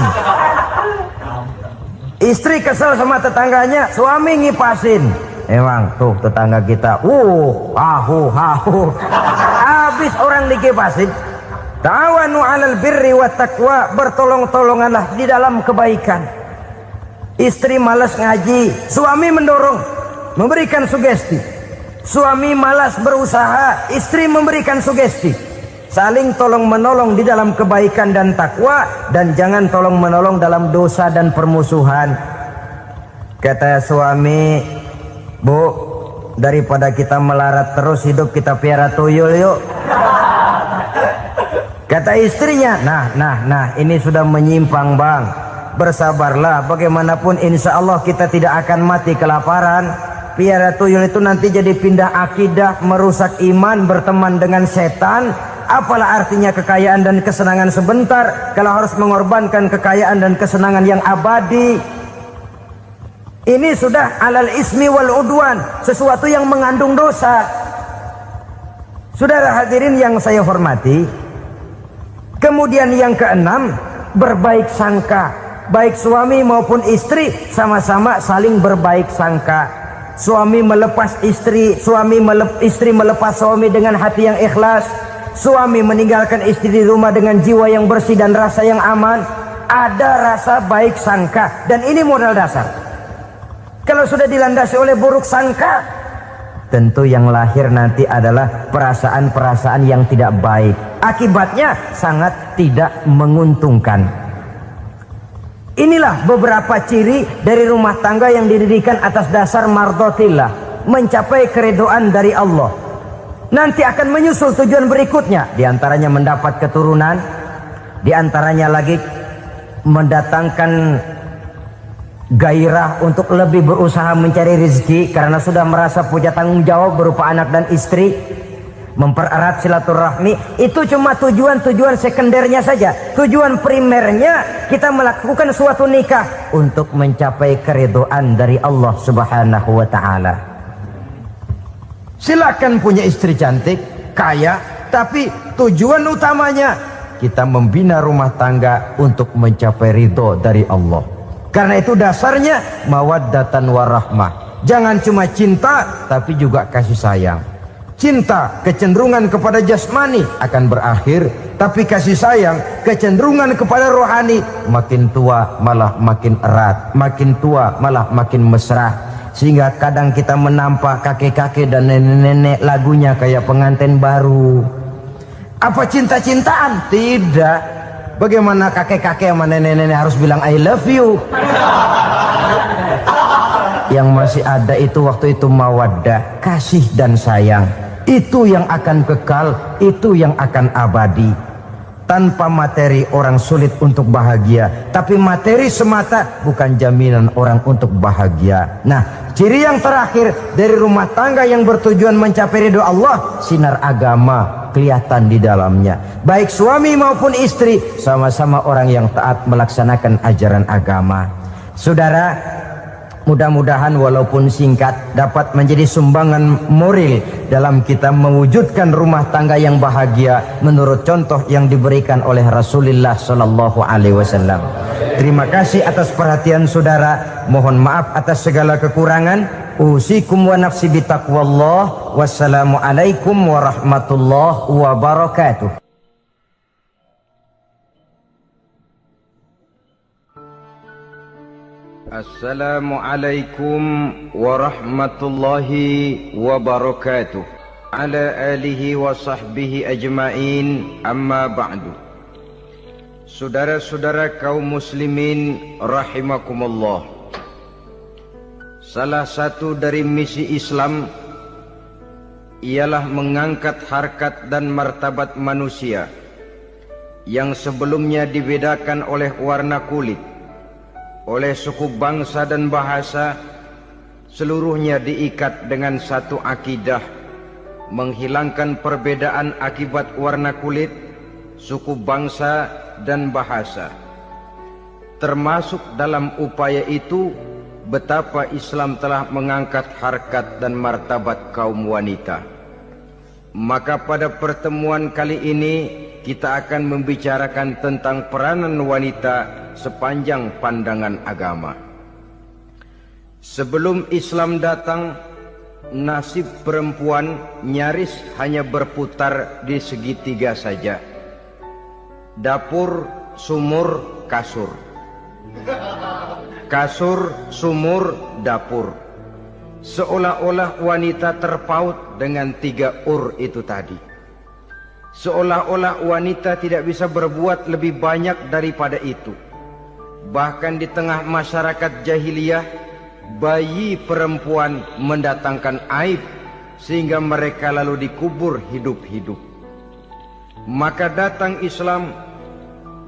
Istri kesel sama tetangganya, suami ngipasin. Emang tuh tetangga kita, hahu. Habis orang dikipasin. Ta'awanu 'alal birri wat taqwa, bertolong-tolonganlah di dalam kebaikan. Istri malas ngaji, suami mendorong, memberikan sugesti. Suami malas berusaha, istri memberikan sugesti. Saling tolong menolong di dalam kebaikan dan takwa, dan jangan tolong menolong dalam dosa dan permusuhan. Kata suami, bu, daripada kita melarat terus hidup, kita piara tuyul yuk. Kata istrinya, nah ini sudah menyimpang bang. Bersabarlah, bagaimanapun insya Allah kita tidak akan mati kelaparan. Piara tuyul itu nanti jadi pindah akidah, merusak iman, berteman dengan setan. Apalah artinya kekayaan dan kesenangan sebentar kalau harus mengorbankan kekayaan dan kesenangan yang abadi. Ini sudah alal ismi wal udwan, sesuatu yang mengandung dosa. Saudara hadirin yang saya hormati, kemudian yang keenam, berbaik sangka. Baik suami maupun istri sama-sama saling berbaik sangka. Suami melepas istri, istri melepas suami dengan hati yang ikhlas. Suami meninggalkan istri di rumah dengan jiwa yang bersih dan rasa yang aman. Ada rasa baik sangka, dan ini modal dasar. Kalau sudah dilandasi oleh buruk sangka, tentu yang lahir nanti adalah perasaan-perasaan yang tidak baik. Akibatnya sangat tidak menguntungkan. Inilah beberapa ciri dari rumah tangga yang didirikan atas dasar mardhatillah, mencapai keridhaan dari Allah. Nanti akan menyusul tujuan berikutnya, diantaranya mendapat keturunan, diantaranya lagi mendatangkan gairah untuk lebih berusaha mencari rezeki karena sudah merasa punya tanggung jawab berupa anak dan istri. Mempererat silaturahmi, itu cuma tujuan-tujuan sekundernya saja. Tujuan primernya kita melakukan suatu nikah untuk mencapai keridhaan dari Allah Subhanahu wa ta'ala. Silakan punya istri cantik, kaya, tapi tujuan utamanya kita membina rumah tangga untuk mencapai ridho dari Allah. Karena itu dasarnya mawaddatan warahmah. Jangan cuma cinta, tapi juga kasih sayang. Cinta, kecenderungan kepada jasmani akan berakhir, tapi kasih sayang, kecenderungan kepada rohani, makin tua malah makin erat, makin tua malah makin mesra. Sehingga kadang kita menampak kakek-kakek dan nenek-nenek lagunya kayak pengantin baru. Apa cinta-cintaan? Tidak. Bagaimana kakek-kakek sama nenek-nenek harus bilang I love you? Yang masih ada itu waktu itu mawaddah, kasih dan sayang. Itu yang akan kekal, itu yang akan abadi. Tanpa materi orang sulit untuk bahagia, tapi materi semata bukan jaminan orang untuk bahagia. Nah, ciri yang terakhir dari rumah tangga yang bertujuan mencapai ridho Allah, sinar agama kelihatan di dalamnya. Baik suami maupun istri sama-sama orang yang taat melaksanakan ajaran agama. Saudara, mudah-mudahan walaupun singkat dapat menjadi sumbangan moral dalam kita mewujudkan rumah tangga yang bahagia menurut contoh yang diberikan oleh Rasulullah Sallallahu Alaihi Wasallam. Terima kasih atas perhatian saudara. Mohon maaf atas segala kekurangan. Usikum wa nafsi bitaqwallah. Wassalamualaikum warahmatullahi wabarakatuh. Assalamualaikum warahmatullahi wabarakatuh. ala alihi wa sahbihi ajma'in, amma ba'du. Saudara-saudara kaum muslimin rahimakumullah, salah satu dari misi Islam ialah mengangkat harkat dan martabat manusia yang sebelumnya dibedakan oleh warna kulit, oleh suku bangsa dan bahasa. Seluruhnya diikat dengan satu akidah, menghilangkan perbedaan akibat warna kulit, suku bangsa dan bahasa. Termasuk dalam upaya itu betapa Islam telah mengangkat harkat dan martabat kaum wanita. Maka pada pertemuan kali ini kita akan membicarakan tentang peranan wanita sepanjang pandangan agama. Sebelum Islam datang, nasib perempuan nyaris hanya berputar di segitiga saja. Dapur, sumur, kasur. Kasur, sumur, dapur. Seolah-olah wanita terpaut dengan 3 itu tadi. Seolah-olah wanita tidak bisa berbuat lebih banyak daripada itu. Bahkan di tengah masyarakat jahiliyah, bayi perempuan mendatangkan aib sehingga mereka lalu dikubur hidup-hidup. Maka datang Islam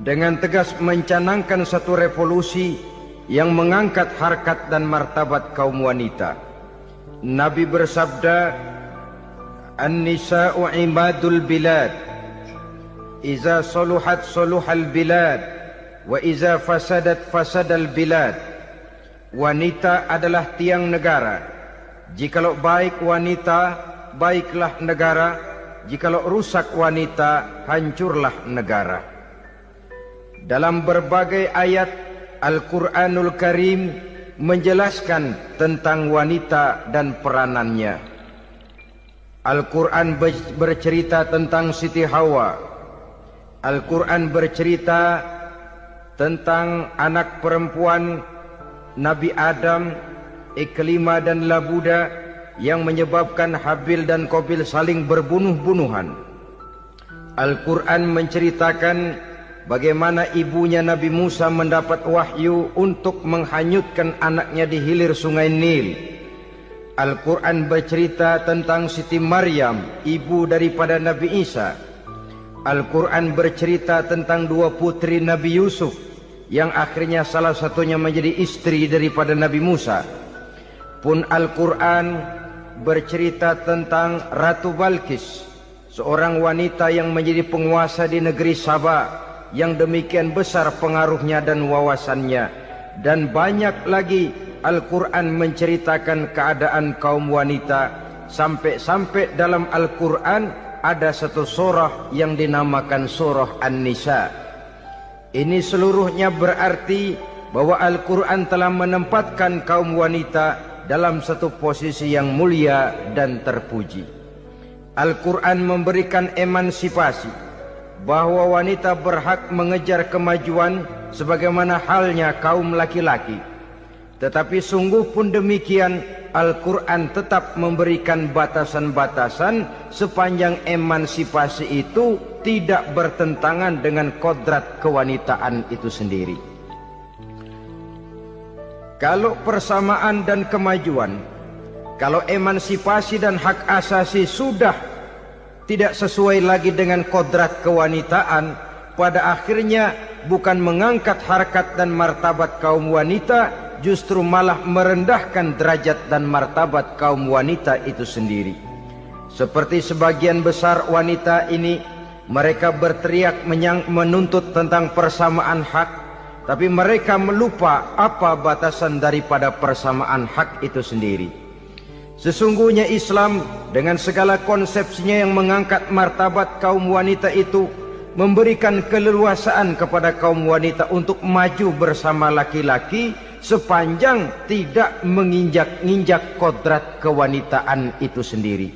dengan tegas mencanangkan satu revolusi yang mengangkat harkat dan martabat kaum wanita. Nabi bersabda, "An-nisa'u imadul bilad, iza saluhat saluhal bilad, wa iza fasadat fasadal bilad." Wanita adalah tiang negara. Jikalau baik wanita, baiklah negara. Jikalau rusak wanita, hancurlah negara. Dalam berbagai ayat, Al-Quranul Karim menjelaskan tentang wanita dan peranannya. Al-Quran bercerita tentang Siti Hawa. Al-Quran bercerita tentang anak perempuan Nabi Adam, Iklima dan Labuda, yang menyebabkan Habil dan Qabil saling berbunuh-bunuhan. Al-Quran menceritakan bagaimana ibunya Nabi Musa mendapat wahyu untuk menghanyutkan anaknya di hilir sungai Nil. Al-Quran bercerita tentang Siti Maryam, ibu daripada Nabi Isa. Al-Quran bercerita tentang 2 putri Nabi Yusuf, yang akhirnya salah satunya menjadi istri daripada Nabi Musa. Pun Al-Quran bercerita tentang Ratu Balqis, seorang wanita yang menjadi penguasa di negeri Sabah, yang demikian besar pengaruhnya dan wawasannya. Dan banyak lagi Al-Quran menceritakan keadaan kaum wanita, sampai-sampai dalam Al-Quran ada satu surah yang dinamakan surah An-Nisa. Ini seluruhnya berarti bahwa Al-Quran telah menempatkan kaum wanita dalam satu posisi yang mulia dan terpuji. Al-Quran memberikan emansipasi, bahwa wanita berhak mengejar kemajuan sebagaimana halnya kaum laki-laki. Tetapi sungguh pun demikian, Al-Quran tetap memberikan batasan-batasan sepanjang emansipasi itu tidak bertentangan dengan kodrat kewanitaan itu sendiri. Kalau persamaan dan kemajuan, kalau emansipasi dan hak asasi sudah tidak sesuai lagi dengan kodrat kewanitaan, pada akhirnya bukan mengangkat harkat dan martabat kaum wanita, justru malah merendahkan derajat dan martabat kaum wanita itu sendiri. Seperti sebagian besar wanita ini, mereka berteriak menuntut tentang persamaan hak, tapi mereka melupa apa batasan daripada persamaan hak itu sendiri. Sesungguhnya Islam dengan segala konsepsinya yang mengangkat martabat kaum wanita itu, memberikan keleluasaan kepada kaum wanita untuk maju bersama laki-laki sepanjang tidak menginjak-injak kodrat kewanitaan itu sendiri.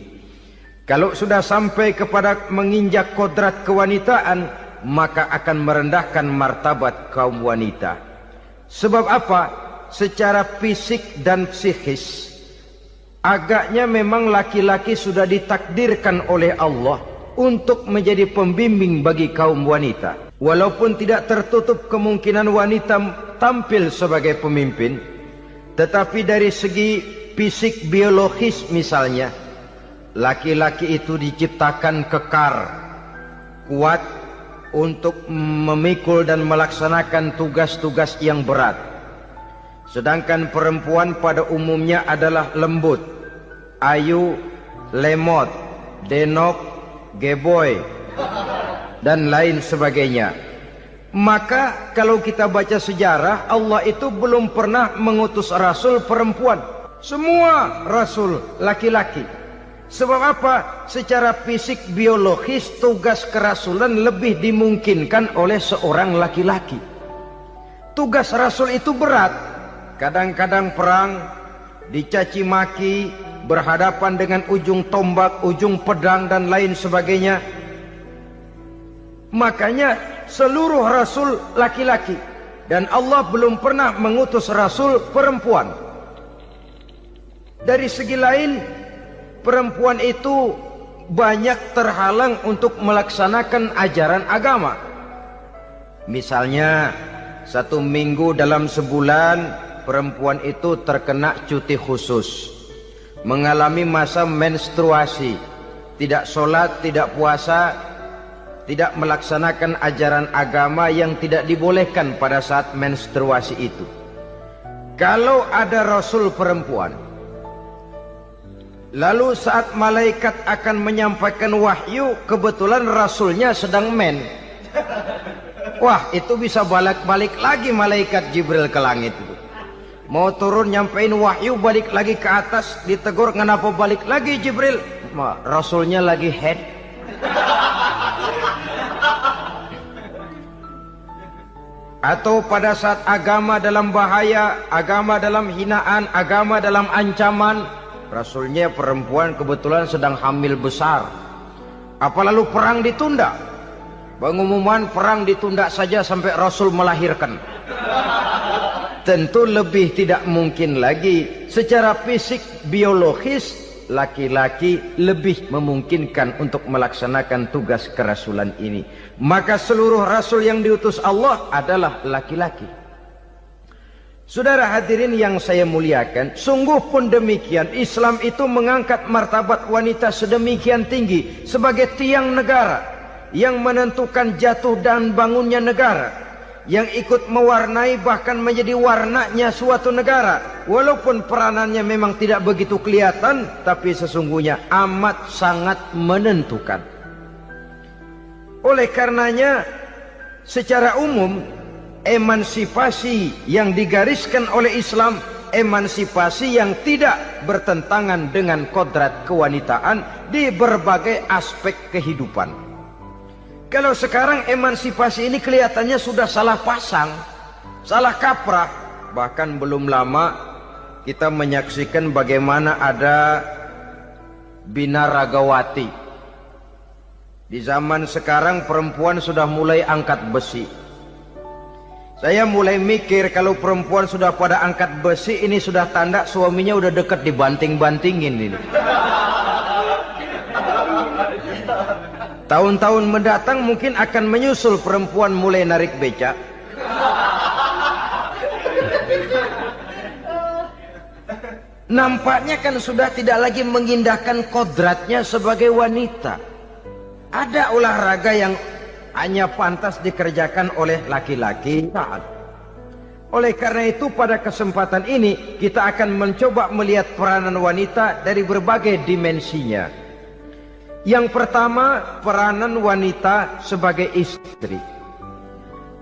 Kalau sudah sampai kepada menginjak kodrat kewanitaan, maka akan merendahkan martabat kaum wanita. Sebab apa? Secara fisik dan psikis, Agaknya memang laki-laki sudah ditakdirkan oleh Allah untuk menjadi pembimbing bagi kaum wanita. Walaupun tidak tertutup kemungkinan wanita tampil sebagai pemimpin, tetapi dari segi fisik biologis misalnya, laki-laki itu diciptakan kekar, kuat untuk memikul dan melaksanakan tugas-tugas yang berat. Sedangkan perempuan pada umumnya adalah lembut, ayu, lemot, denok, geboy, dan lain sebagainya. Maka kalau kita baca sejarah, Allah itu belum pernah mengutus rasul perempuan. Semua rasul laki-laki. Sebab apa? Secara fisik biologis tugas kerasulan lebih dimungkinkan oleh seorang laki-laki. Tugas rasul itu berat. Kadang-kadang perang, dicaci maki, berhadapan dengan ujung tombak, ujung pedang dan lain sebagainya. Makanya seluruh rasul laki-laki, dan Allah belum pernah mengutus rasul perempuan. Dari segi lain, perempuan itu banyak terhalang untuk melaksanakan ajaran agama. Misalnya, 1 minggu dalam sebulan perempuan itu terkena cuti khusus, mengalami masa menstruasi, tidak sholat, tidak puasa, tidak melaksanakan ajaran agama yang tidak dibolehkan pada saat menstruasi itu. Kalau ada rasul perempuan, lalu saat malaikat akan menyampaikan wahyu, kebetulan rasulnya sedang wah, itu bisa balik-balik lagi malaikat Jibril ke langit itu. Mau turun nyampein wahyu, balik lagi ke atas, ditegur, kenapa balik lagi Jibril? Rasulnya lagi head. Atau pada saat agama dalam bahaya, agama dalam hinaan, agama dalam ancaman, rasulnya perempuan kebetulan sedang hamil besar. Apa lalu perang ditunda? Pengumuman perang ditunda saja sampai rasul melahirkan. Tentu lebih tidak mungkin lagi. Secara fisik biologis, laki-laki lebih memungkinkan untuk melaksanakan tugas kerasulan ini. Maka seluruh rasul yang diutus Allah adalah laki-laki. Saudara hadirin yang saya muliakan, sungguh pun demikian, Islam itu mengangkat martabat wanita sedemikian tinggi sebagai tiang negara yang menentukan jatuh dan bangunnya negara, yang ikut mewarnai bahkan menjadi warnanya suatu negara. Walaupun peranannya memang tidak begitu kelihatan, tapi sesungguhnya amat sangat menentukan. Oleh karenanya, secara umum, emansipasi yang digariskan oleh Islam, emansipasi yang tidak bertentangan dengan kodrat kewanitaan di berbagai aspek kehidupan. Kalau sekarang emansipasi ini kelihatannya sudah salah pasang, salah kaprah. Bahkan belum lama kita menyaksikan bagaimana ada binaragawati. Di zaman sekarang perempuan sudah mulai angkat besi. Saya mulai mikir kalau perempuan sudah pada angkat besi, ini sudah tanda suaminya udah dekat dibanting-bantingin ini. Tahun-tahun mendatang mungkin akan menyusul perempuan mulai narik becak. Nampaknya kan sudah tidak lagi mengindahkan kodratnya sebagai wanita. Ada olahraga yang hanya pantas dikerjakan oleh laki-laki. Oleh karena itu pada kesempatan ini kita akan mencoba melihat peranan wanita dari berbagai dimensinya. Yang pertama, peranan wanita sebagai istri.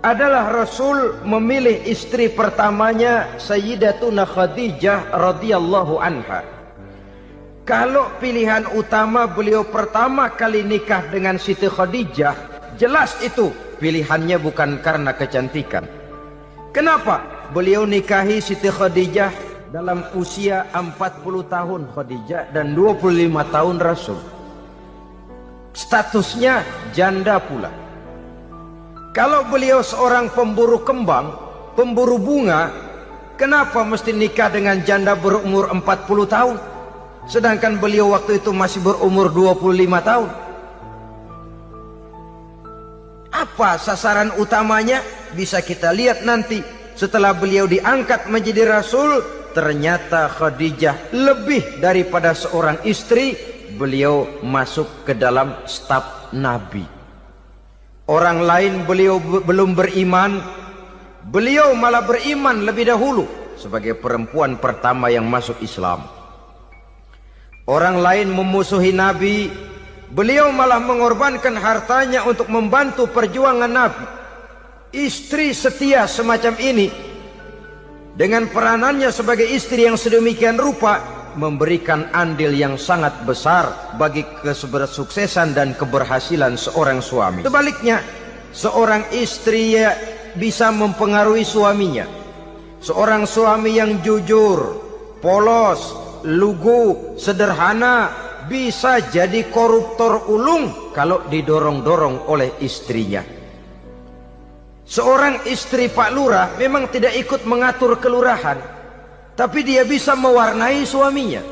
Adalah Rasul memilih istri pertamanya Sayyidatuna Khadijah radhiyallahu anha. Kalau pilihan utama beliau pertama kali nikah dengan Siti Khadijah, jelas itu pilihannya bukan karena kecantikan. Kenapa? Beliau nikahi Siti Khadijah dalam usia 40 tahun Khadijah dan 25 tahun Rasul. Statusnya janda pula. Kalau beliau seorang pemburu kembang, pemburu bunga, kenapa mesti nikah dengan janda berumur 40 tahun? sedangkan beliau waktu itu masih berumur 25 tahun. Apa sasaran utamanya? Bisa kita lihat nanti. Setelah beliau diangkat menjadi rasul, ternyata Khadijah lebih daripada seorang istri, beliau masuk ke dalam staf Nabi. Orang lain beliau belum beriman, beliau malah beriman lebih dahulu sebagai perempuan pertama yang masuk Islam. Orang lain memusuhi Nabi, beliau malah mengorbankan hartanya untuk membantu perjuangan Nabi. Istri setia semacam ini, dengan peranannya sebagai istri yang sedemikian rupa, memberikan andil yang sangat besar bagi kesuksesan dan keberhasilan seorang suami. Sebaliknya, seorang istri bisa mempengaruhi suaminya. Seorang suami yang jujur, polos, lugu, sederhana, bisa jadi koruptor ulung kalau didorong-dorong oleh istrinya. Seorang istri Pak Lurah memang tidak ikut mengatur kelurahan, tapi dia bisa mewarnai suaminya.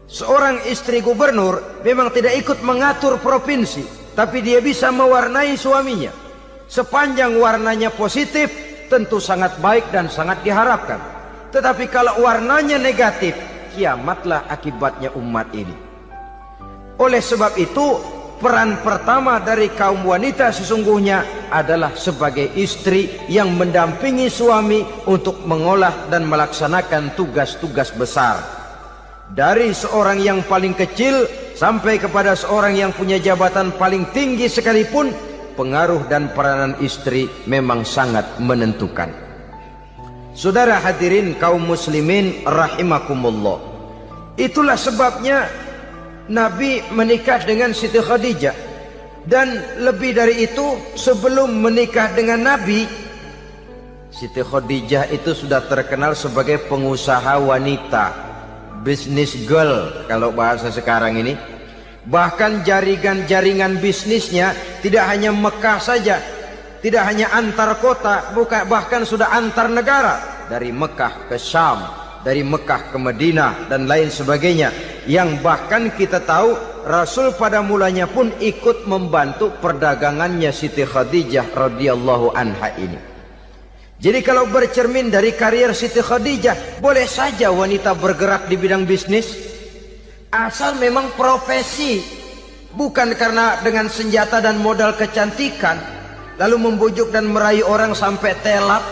Seorang istri gubernur memang tidak ikut mengatur provinsi, tapi dia bisa mewarnai suaminya. Sepanjang warnanya positif, tentu sangat baik dan sangat diharapkan. Tetapi kalau warnanya negatif, kiamatlah akibatnya umat ini. Oleh sebab itu, peran pertama dari kaum wanita sesungguhnya adalah sebagai istri yang mendampingi suami untuk mengolah dan melaksanakan tugas-tugas besar. Dari seorang yang paling kecil sampai kepada seorang yang punya jabatan paling tinggi sekalipun, pengaruh dan peranan istri memang sangat menentukan. Saudara hadirin kaum muslimin rahimakumullah, itulah sebabnya Nabi menikah dengan Siti Khadijah. Dan lebih dari itu, sebelum menikah dengan Nabi, Siti Khadijah itu sudah terkenal sebagai pengusaha wanita, business girl kalau bahasa sekarang ini. Bahkan jaringan-jaringan bisnisnya tidak hanya Mekah saja, tidak hanya antar kota, bahkan sudah antar negara, dari Mekah ke Syam, dari Mekah ke Madinah dan lain sebagainya, yang bahkan kita tahu Rasul pada mulanya pun ikut membantu perdagangannya Siti Khadijah radhiyallahu anha ini. Jadi kalau bercermin dari karier Siti Khadijah, boleh saja wanita bergerak di bidang bisnis, asal memang profesi, bukan karena dengan senjata dan modal kecantikan lalu membujuk dan merayu orang sampai telap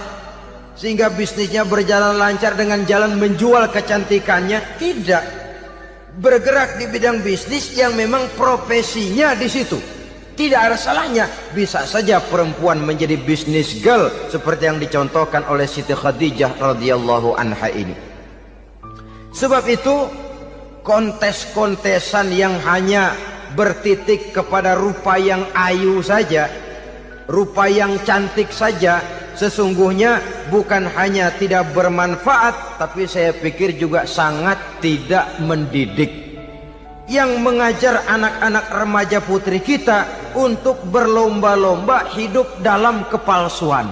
sehingga bisnisnya berjalan lancar dengan jalan menjual kecantikannya. Tidak, bergerak di bidang bisnis yang memang profesinya di situ. Tidak ada salahnya. Bisa saja perempuan menjadi business girl seperti yang dicontohkan oleh Siti Khadijah radhiyallahu anha ini. Sebab itu, kontes-kontesan yang hanya bertitik kepada rupa yang ayu saja, rupa yang cantik saja, sesungguhnya bukan hanya tidak bermanfaat, tapi saya pikir juga sangat tidak mendidik. Yang mengajar anak-anak remaja putri kita untuk berlomba-lomba hidup dalam kepalsuan.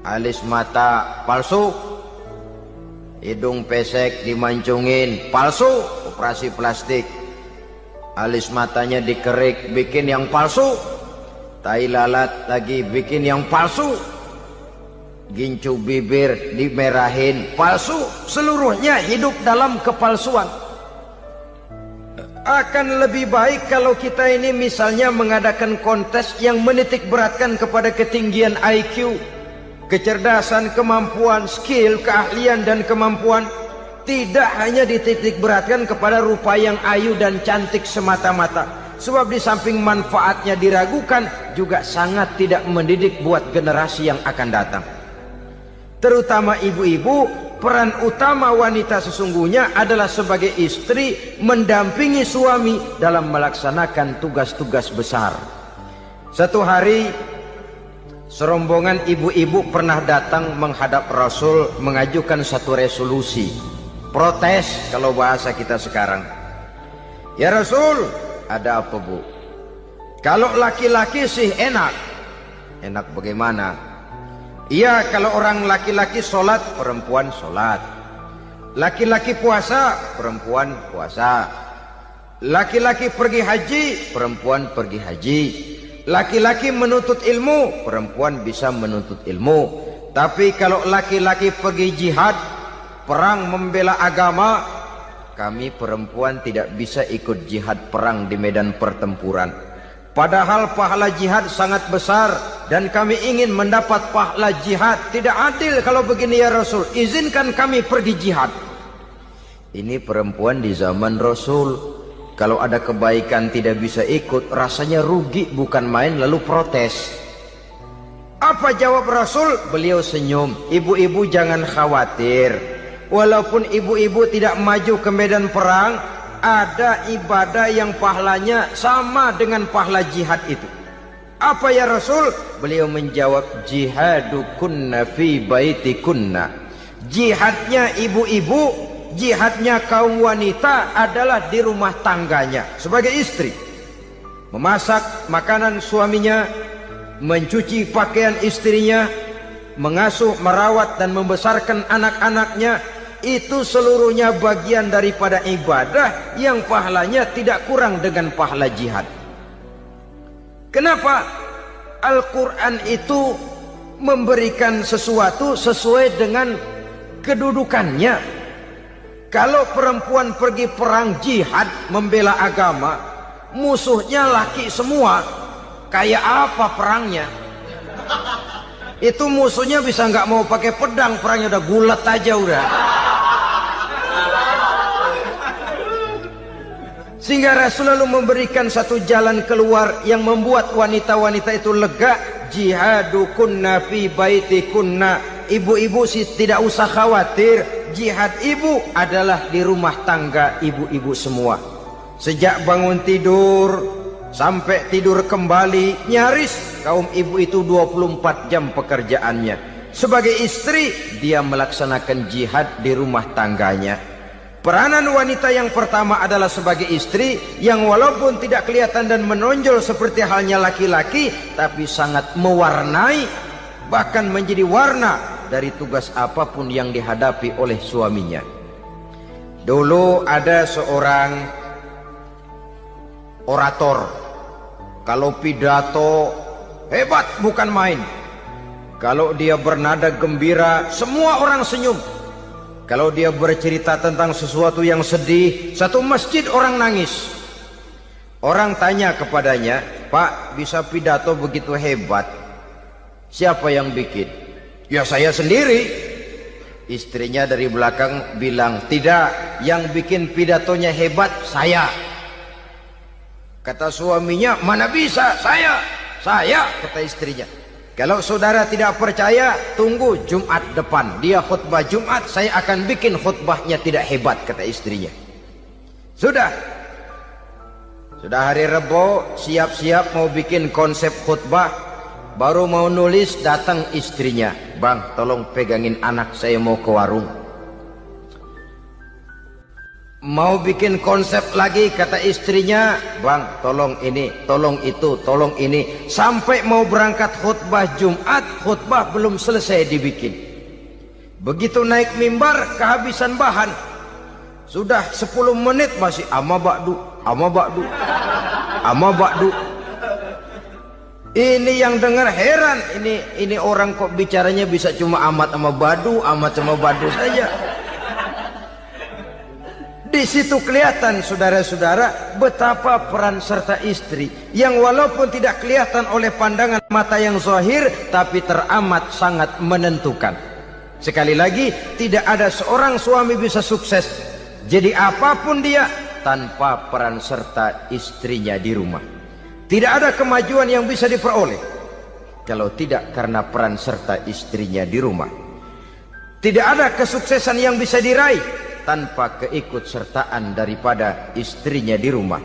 Alis mata palsu, hidung pesek dimancungin palsu, operasi plastik. Alis matanya dikerik, bikin yang palsu. Tai lalat lagi bikin yang palsu. Gincu bibir dimerahin, palsu. Seluruhnya hidup dalam kepalsuan. Akan lebih baik kalau kita ini misalnya mengadakan kontes yang menitik beratkan kepada ketinggian IQ, kecerdasan, kemampuan, skill, keahlian dan kemampuan. Tidak hanya dititik beratkan kepada rupa yang ayu dan cantik semata-mata. Sebab di samping manfaatnya diragukan, juga sangat tidak mendidik buat generasi yang akan datang. Terutama ibu-ibu, peran utama wanita sesungguhnya adalah sebagai istri mendampingi suami dalam melaksanakan tugas-tugas besar. Satu hari, serombongan ibu-ibu pernah datang menghadap Rasul mengajukan satu resolusi. Protes kalau bahasa kita sekarang. Ya Rasul, ada apa bu? Kalau laki-laki sih enak. Enak bagaimana? Iya, kalau orang laki-laki sholat, perempuan sholat. Laki-laki puasa, perempuan puasa. Laki-laki pergi haji, perempuan pergi haji. Laki-laki menuntut ilmu, perempuan bisa menuntut ilmu. Tapi kalau laki-laki pergi jihad, perang membela agama, kami perempuan tidak bisa ikut jihad perang di medan pertempuran. Padahal pahala jihad sangat besar dan kami ingin mendapat pahala jihad. Tidak adil kalau begini ya Rasul, izinkan kami pergi jihad. Ini perempuan di zaman Rasul, kalau ada kebaikan tidak bisa ikut, rasanya rugi bukan main, lalu protes. Apa jawab Rasul? Beliau senyum. Ibu-ibu jangan khawatir, walaupun ibu-ibu tidak maju ke medan perang, ada ibadah yang pahalanya sama dengan pahala jihad itu. Apa ya Rasul? Beliau menjawab, jihadukunna fi baitikunna. Jihadnya ibu-ibu, jihadnya kaum wanita adalah di rumah tangganya sebagai istri. Memasak makanan suaminya, mencuci pakaian istrinya, mengasuh, merawat dan membesarkan anak-anaknya, itu seluruhnya bagian daripada ibadah yang pahalanya tidak kurang dengan pahala jihad. Kenapa? Al-Quran itu memberikan sesuatu sesuai dengan kedudukannya. Kalau perempuan pergi perang jihad membela agama, musuhnya laki semua, kayak apa perangnya? Itu musuhnya bisa nggak mau pakai pedang, perangnya udah gulat aja udah. Sehingga Rasul lalu memberikan satu jalan keluar yang membuat wanita-wanita itu lega. Jihadukunna fi baitikunna. Ibu-ibu sih tidak usah khawatir, jihad ibu adalah di rumah tangga ibu-ibu semua. Sejak bangun tidur sampai tidur kembali, nyaris kaum ibu itu 24 jam pekerjaannya. Sebagai istri, dia melaksanakan jihad di rumah tangganya. Peranan wanita yang pertama adalah sebagai istri, yang walaupun tidak kelihatan dan menonjol seperti halnya laki-laki, tapi sangat mewarnai, bahkan menjadi warna dari tugas apapun yang dihadapi oleh suaminya. Dulu ada seorang orator, kalau pidato hebat bukan main. Kalau dia bernada gembira, semua orang senyum. Kalau dia bercerita tentang sesuatu yang sedih, satu masjid orang nangis. Orang tanya kepadanya, Pak, bisa pidato begitu hebat, siapa yang bikin? Ya saya sendiri. Istrinya dari belakang bilang, tidak, yang bikin pidatonya hebat saya. Kata suaminya, mana bisa, saya, kata istrinya. Kalau saudara tidak percaya, tunggu Jumat depan. Dia khutbah Jumat, saya akan bikin khutbahnya tidak hebat, kata istrinya. Sudah hari Rebo, siap-siap mau bikin konsep khutbah. Baru mau nulis, datang istrinya. Bang, tolong pegangin anak, saya mau ke warung. Mau bikin konsep lagi, kata istrinya, bang tolong ini, tolong itu, tolong ini. Sampai mau berangkat khutbah Jumat, khutbah belum selesai dibikin. Begitu naik mimbar, kehabisan bahan. Sudah 10 menit masih ama ba'du. Ini yang dengar heran, ini orang kok bicaranya bisa cuma amat sama badu saja. Di situ kelihatan saudara-saudara betapa peran serta istri yang walaupun tidak kelihatan oleh pandangan mata yang zahir, tapi teramat sangat menentukan. Sekali lagi, tidak ada seorang suami bisa sukses jadi apapun dia tanpa peran serta istrinya di rumah. Tidak ada kemajuan yang bisa diperoleh kalau tidak karena peran serta istrinya di rumah. Tidak ada kesuksesan yang bisa diraih tanpa keikutsertaan daripada istrinya di rumah.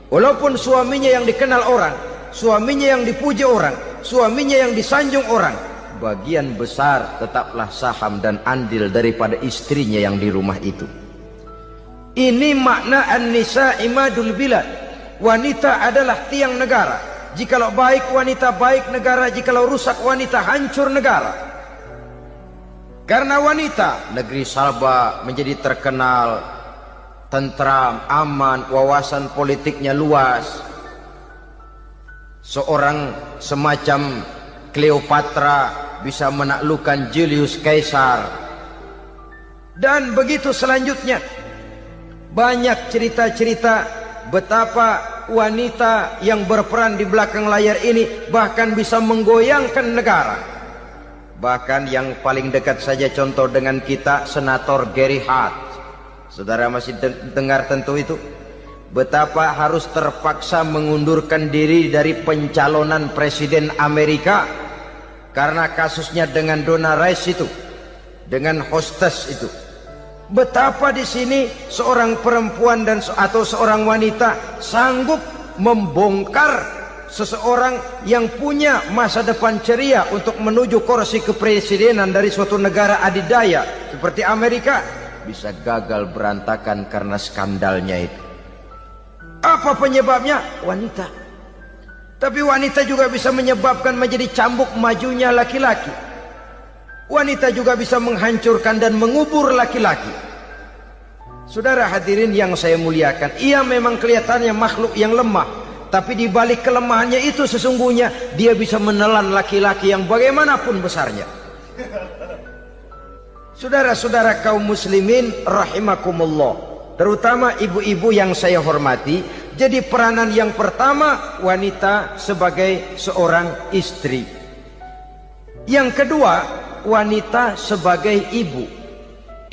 Walaupun suaminya yang dikenal orang, suaminya yang dipuji orang, suaminya yang disanjung orang, bagian besar tetaplah saham dan andil daripada istrinya yang di rumah itu. Ini makna an-nisa imadul bilad. Wanita adalah tiang negara. Jikalau baik wanita, baik negara. Jikalau rusak wanita, hancur negara. Karena wanita, negeri Salba menjadi terkenal tentram, aman, wawasan politiknya luas. Seorang semacam Cleopatra bisa menaklukkan Julius Caesar. Dan begitu selanjutnya. Banyak cerita-cerita betapa wanita yang berperan di belakang layar ini bahkan bisa menggoyangkan negara. Bahkan yang paling dekat saja contoh dengan kita, Senator Gary Hart. Saudara masih dengar tentu itu. Betapa harus terpaksa mengundurkan diri dari pencalonan presiden Amerika karena kasusnya dengan Donna Rice itu, dengan hostess itu. Betapa di sini seorang perempuan atau seorang wanita sanggup membongkar seseorang yang punya masa depan ceria untuk menuju kursi kepresidenan dari suatu negara adidaya seperti Amerika bisa gagal berantakan karena skandalnya itu. Apa penyebabnya? Wanita. Tapi wanita juga bisa menyebabkan menjadi cambuk majunya laki-laki. Wanita juga bisa menghancurkan dan mengubur laki-laki. Saudara hadirin yang saya muliakan, ia memang kelihatannya makhluk yang lemah. Tapi di balik kelemahannya itu sesungguhnya dia bisa menelan laki-laki yang bagaimanapun besarnya. Saudara-saudara kaum muslimin rahimakumullah, terutama ibu-ibu yang saya hormati, jadi peranan yang pertama wanita sebagai seorang istri. Yang kedua, wanita sebagai ibu.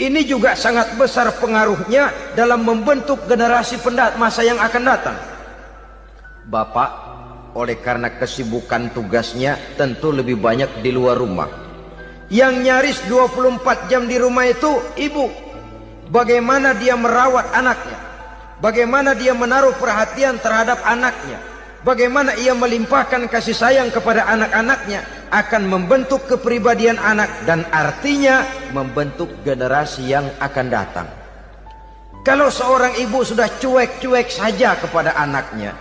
Ini juga sangat besar pengaruhnya dalam membentuk generasi masa yang akan datang. Bapak, oleh karena kesibukan tugasnya tentu lebih banyak di luar rumah. Yang nyaris 24 jam di rumah itu ibu. Bagaimana dia merawat anaknya, bagaimana dia menaruh perhatian terhadap anaknya, bagaimana ia melimpahkan kasih sayang kepada anak-anaknya akan membentuk kepribadian anak dan artinya membentuk generasi yang akan datang. Kalau seorang ibu sudah cuek-cuek saja kepada anaknya,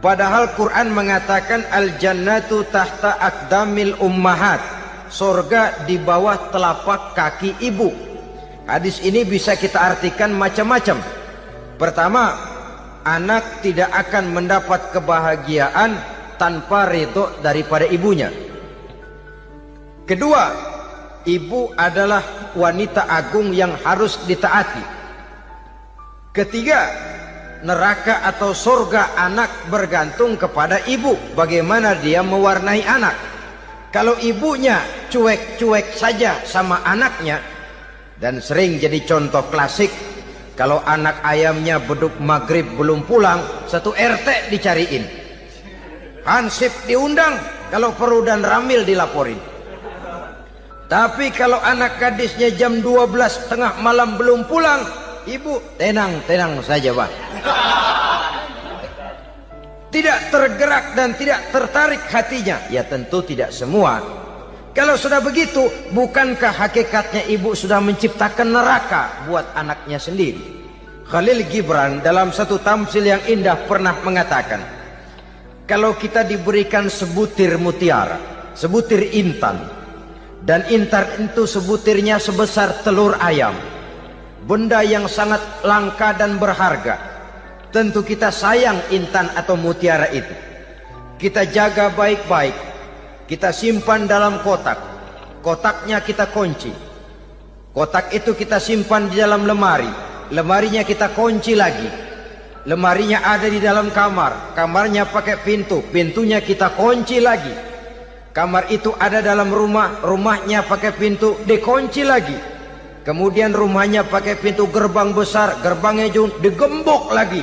padahal Quran mengatakan al-jannatu tahta aqdamil ummahat, surga di bawah telapak kaki ibu. Hadis ini bisa kita artikan macam-macam. Pertama, anak tidak akan mendapat kebahagiaan tanpa ridho daripada ibunya. Kedua, ibu adalah wanita agung yang harus ditaati. Ketiga, neraka atau surga anak bergantung kepada ibu, bagaimana dia mewarnai anak. Kalau ibunya cuek-cuek saja sama anaknya, dan sering jadi contoh klasik, kalau anak ayamnya beduk maghrib belum pulang, satu RT dicariin, hansip diundang, kalau perlu dan ramil dilaporin. Tapi kalau anak gadisnya jam 12 tengah malam belum pulang, ibu tenang saja Pak. Tidak tergerak dan tidak tertarik hatinya. Ya tentu tidak semua. Kalau sudah begitu, bukankah hakikatnya ibu sudah menciptakan neraka buat anaknya sendiri? Khalil Gibran dalam satu tamsil yang indah pernah mengatakan, kalau kita diberikan sebutir mutiara, sebutir intan, dan intan itu sebutirnya sebesar telur ayam, benda yang sangat langka dan berharga, tentu kita sayang intan atau mutiara itu. Kita jaga baik-baik, kita simpan dalam kotak, kotaknya kita kunci, kotak itu kita simpan di dalam lemari, lemarinya kita kunci lagi, lemarinya ada di dalam kamar, kamarnya pakai pintu, pintunya kita kunci lagi, kamar itu ada dalam rumah, rumahnya pakai pintu, dikunci lagi, kemudian rumahnya pakai pintu gerbang besar, gerbangnya juga digembok lagi.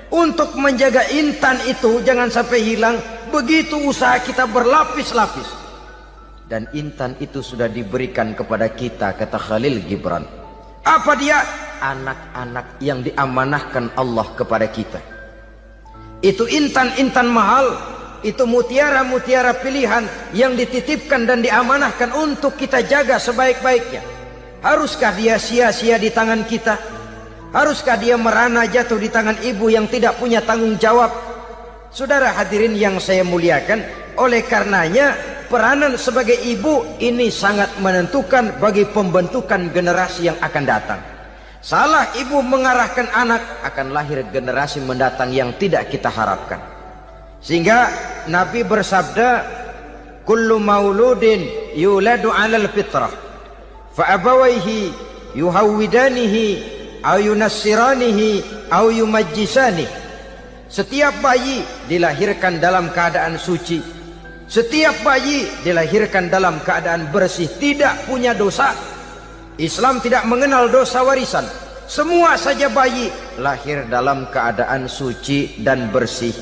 Untuk menjaga intan itu jangan sampai hilang, begitu usaha kita berlapis-lapis. Dan intan itu sudah diberikan kepada kita, kata Khalil Gibran. Apa dia? Anak-anak yang diamanahkan Allah kepada kita. Itu intan-intan mahal, itu mutiara-mutiara pilihan yang dititipkan dan diamanahkan untuk kita jaga sebaik-baiknya. Haruskah dia sia-sia di tangan kita? Haruskah dia merana jatuh di tangan ibu yang tidak punya tanggung jawab? Saudara hadirin yang saya muliakan, oleh karenanya peranan sebagai ibu ini sangat menentukan bagi pembentukan generasi yang akan datang. Salah ibu mengarahkan anak, akan lahir generasi mendatang yang tidak kita harapkan. Sehingga Nabi bersabda, kullu mauludin yuladu 'alal fitrah fa abawayhi yuhawwidanihi aw yunassiranihi aw yumajjisanihi. Setiap bayi dilahirkan dalam keadaan suci. Setiap bayi dilahirkan dalam keadaan bersih, tidak punya dosa. Islam tidak mengenal dosa warisan. Semua saja bayi lahir dalam keadaan suci dan bersih.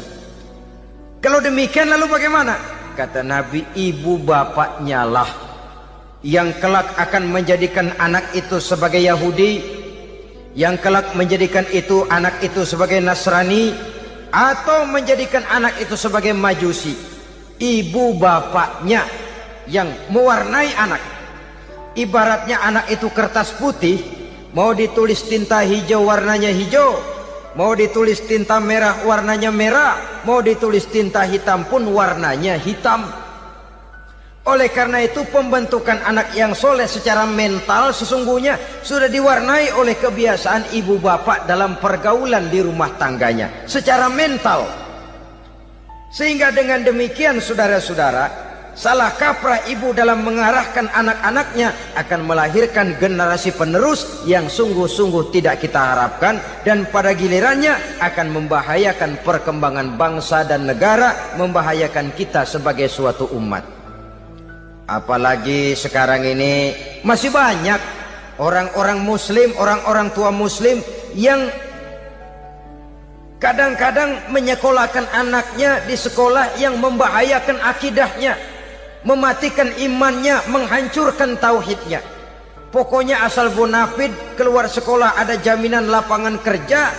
Kalau demikian lalu bagaimana? Kata Nabi, ibu bapaknya lah yang kelak akan menjadikan anak itu sebagai Yahudi, yang kelak menjadikan itu anak itu sebagai Nasrani, atau menjadikan anak itu sebagai Majusi. Ibu bapaknya yang mewarnai anak. Ibaratnya anak itu kertas putih, mau ditulis tinta hijau warnanya hijau, mau ditulis tinta merah warnanya merah, mau ditulis tinta hitam pun warnanya hitam. Oleh karena itu pembentukan anak yang soleh secara mental sesungguhnya sudah diwarnai oleh kebiasaan ibu bapak dalam pergaulan di rumah tangganya secara mental. Sehingga dengan demikian saudara-saudara, salah kaprah ibu dalam mengarahkan anak-anaknya akan melahirkan generasi penerus yang sungguh-sungguh tidak kita harapkan, dan pada gilirannya akan membahayakan perkembangan bangsa dan negara, membahayakan kita sebagai suatu umat. Apalagi sekarang ini masih banyak orang-orang muslim, orang-orang tua muslim yang kadang-kadang menyekolahkan anaknya di sekolah yang membahayakan akidahnya, mematikan imannya, menghancurkan tauhidnya. Pokoknya asal bonafid keluar sekolah ada jaminan lapangan kerja,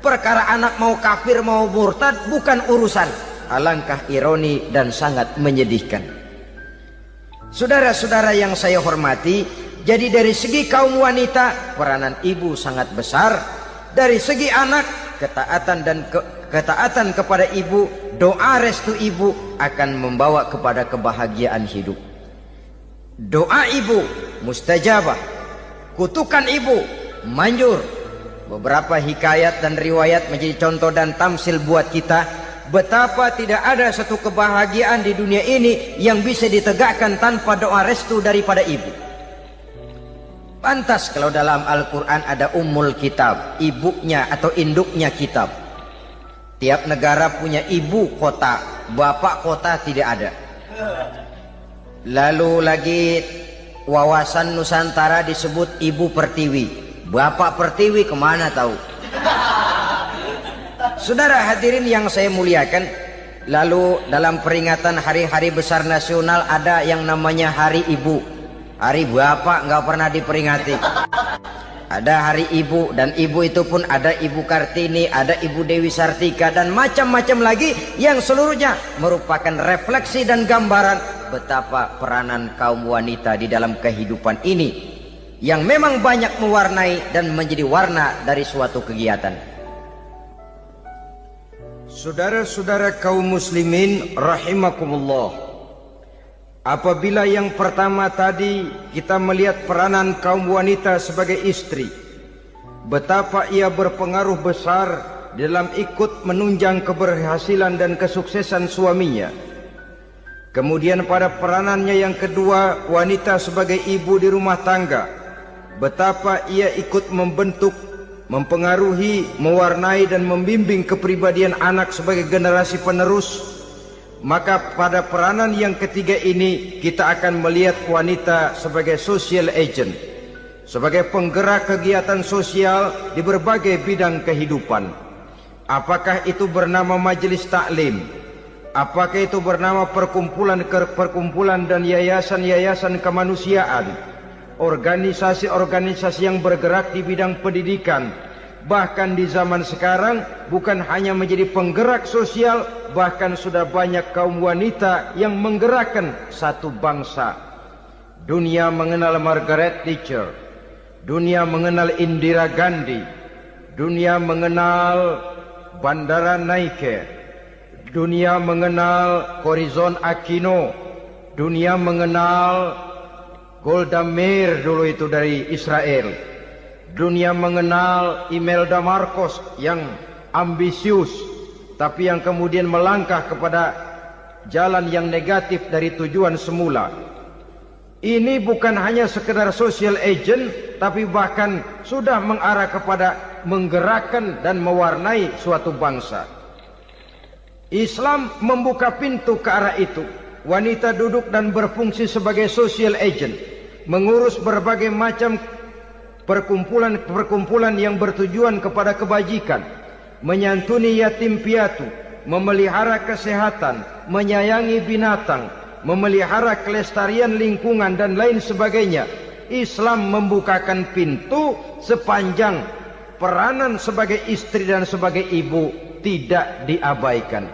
perkara anak mau kafir mau murtad bukan urusan. Alangkah ironi dan sangat menyedihkan. Saudara-saudara yang saya hormati, jadi dari segi kaum wanita peranan ibu sangat besar. Dari segi anak, ketaatan kepada ibu, doa restu ibu akan membawa kepada kebahagiaan hidup. Doa ibu mustajabah, kutukan ibu manjur. Beberapa hikayat dan riwayat menjadi contoh dan tamsil buat kita betapa tidak ada satu kebahagiaan di dunia ini yang bisa ditegakkan tanpa doa restu daripada ibu. Pantas kalau dalam Al-Quran ada ummul kitab, ibunya atau induknya kitab. Tiap negara punya ibu kota, bapak kota tidak ada. Lalu lagi wawasan Nusantara disebut ibu pertiwi, bapak pertiwi kemana tahu. Saudara hadirin yang saya muliakan, lalu dalam peringatan hari-hari besar nasional ada yang namanya Hari Ibu. Hari bapak nggak pernah diperingati. Ada Hari Ibu, dan ibu itu pun ada Ibu Kartini, ada Ibu Dewi Sartika, dan macam-macam lagi yang seluruhnya merupakan refleksi dan gambaran betapa peranan kaum wanita di dalam kehidupan ini yang memang banyak mewarnai dan menjadi warna dari suatu kegiatan. Saudara-saudara kaum muslimin rahimakumullah, apabila yang pertama tadi kita melihat peranan kaum wanita sebagai istri, betapa ia berpengaruh besar dalam ikut menunjang keberhasilan dan kesuksesan suaminya. Kemudian pada peranannya yang kedua, wanita sebagai ibu di rumah tangga, betapa ia ikut membentuk, mempengaruhi, mewarnai dan membimbing kepribadian anak sebagai generasi penerus. Maka pada peranan yang ketiga ini kita akan melihat wanita sebagai social agent, sebagai penggerak kegiatan sosial di berbagai bidang kehidupan. Apakah itu bernama majelis taklim, apakah itu bernama perkumpulan dan yayasan-yayasan kemanusiaan, organisasi-organisasi yang bergerak di bidang pendidikan, bahkan di zaman sekarang bukan hanya menjadi penggerak sosial, bahkan sudah banyak kaum wanita yang menggerakkan satu bangsa. Dunia mengenal Margaret Thatcher, dunia mengenal Indira Gandhi, dunia mengenal Bandara Naike, dunia mengenal Corazon Aquino, dunia mengenal Golda Meir dulu itu dari Israel. Dunia mengenal Imelda Marcos yang ambisius, tapi yang kemudian melangkah kepada jalan yang negatif dari tujuan semula. Ini bukan hanya sekedar social agent, tapi bahkan sudah mengarah kepada menggerakkan dan mewarnai suatu bangsa. Islam membuka pintu ke arah itu. Wanita duduk dan berfungsi sebagai social agent, mengurus berbagai macam perkumpulan-perkumpulan yang bertujuan kepada kebajikan, menyantuni yatim piatu, memelihara kesehatan, menyayangi binatang, memelihara kelestarian lingkungan dan lain sebagainya. Islam membukakan pintu sepanjang peranan sebagai istri dan sebagai ibu tidak diabaikan.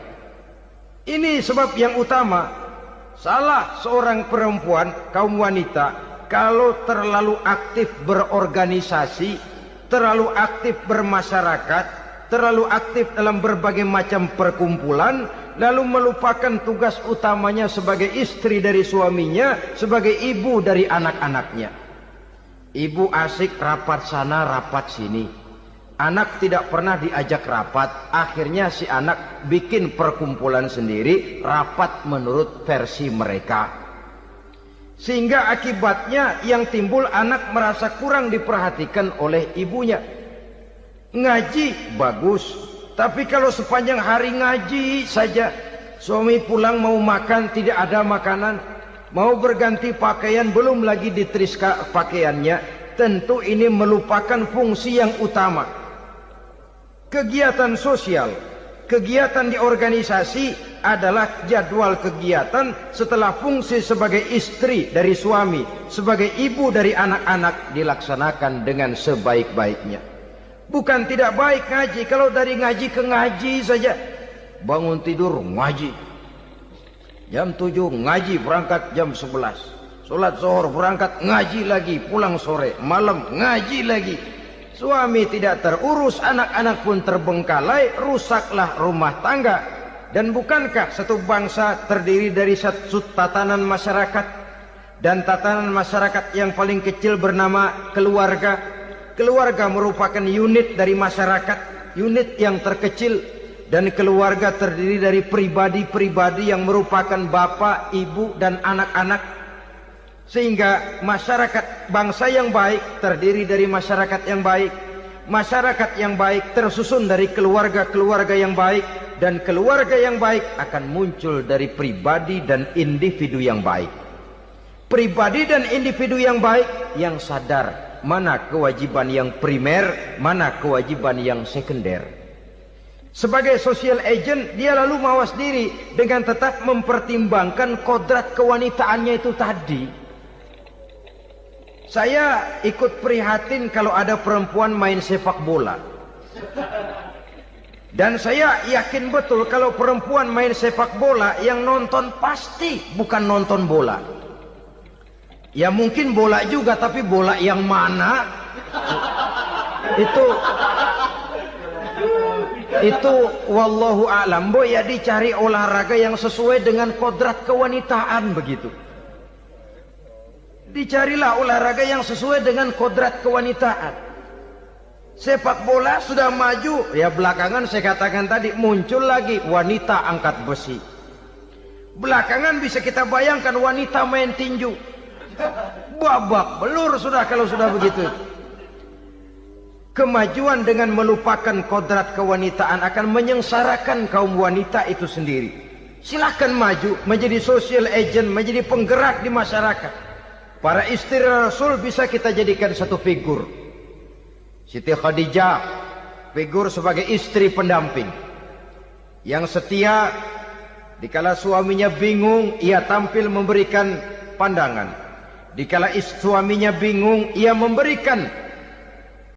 Ini sebab yang utama. Salah seorang perempuan, kaum wanita, kalau terlalu aktif berorganisasi, terlalu aktif bermasyarakat, terlalu aktif dalam berbagai macam perkumpulan, lalu melupakan tugas utamanya sebagai istri dari suaminya, sebagai ibu dari anak-anaknya. Ibu asik rapat sana, rapat sini. Anak tidak pernah diajak rapat, akhirnya si anak bikin perkumpulan sendiri, rapat menurut versi mereka. Sehingga akibatnya yang timbul anak merasa kurang diperhatikan oleh ibunya. Ngaji bagus, tapi kalau sepanjang hari ngaji saja, suami pulang mau makan tidak ada makanan, mau berganti pakaian belum lagi diteriska pakaiannya, tentu ini melupakan fungsi yang utama. Kegiatan sosial, kegiatan di organisasi adalah jadwal kegiatan setelah fungsi sebagai istri dari suami, sebagai ibu dari anak-anak dilaksanakan dengan sebaik-baiknya. Bukan tidak baik ngaji, kalau dari ngaji ke ngaji saja. Bangun tidur ngaji, jam 7 ngaji, berangkat jam 11. Sholat zuhur berangkat ngaji lagi, pulang sore, malam ngaji lagi. Suami tidak terurus, anak-anak pun terbengkalai, rusaklah rumah tangga. Dan bukankah satu bangsa terdiri dari satu tatanan masyarakat, dan tatanan masyarakat yang paling kecil bernama keluarga. Keluarga merupakan unit dari masyarakat, unit yang terkecil, dan keluarga terdiri dari pribadi-pribadi yang merupakan bapak, ibu, dan anak-anak. Sehingga masyarakat bangsa yang baik terdiri dari masyarakat yang baik. Masyarakat yang baik tersusun dari keluarga-keluarga yang baik. Dan keluarga yang baik akan muncul dari pribadi dan individu yang baik. Pribadi dan individu yang baik yang sadar mana kewajiban yang primer, mana kewajiban yang sekunder. Sebagai social agent, dia lalu mawas diri dengan tetap mempertimbangkan kodrat kewanitaannya itu tadi. Saya ikut prihatin kalau ada perempuan main sepak bola. Dan saya yakin betul kalau perempuan main sepak bola, yang nonton pasti bukan nonton bola. Ya mungkin bola juga, tapi bola yang mana? Itu wallahu a'lam. Boy, ya dicari olahraga yang sesuai dengan kodrat kewanitaan begitu. Dicarilah olahraga yang sesuai dengan kodrat kewanitaan. Sepak bola sudah maju, ya belakangan saya katakan tadi muncul lagi wanita angkat besi. Belakangan bisa kita bayangkan wanita main tinju. Babak belur sudah kalau sudah begitu. Kemajuan dengan melupakan kodrat kewanitaan akan menyengsarakan kaum wanita itu sendiri. Silahkan maju menjadi social agent, menjadi penggerak di masyarakat. Para istri Rasul bisa kita jadikan satu figur. Siti Khadijah, figur sebagai istri pendamping yang setia. Dikala suaminya bingung, ia tampil memberikan pandangan. Dikala suaminya bingung, ia memberikan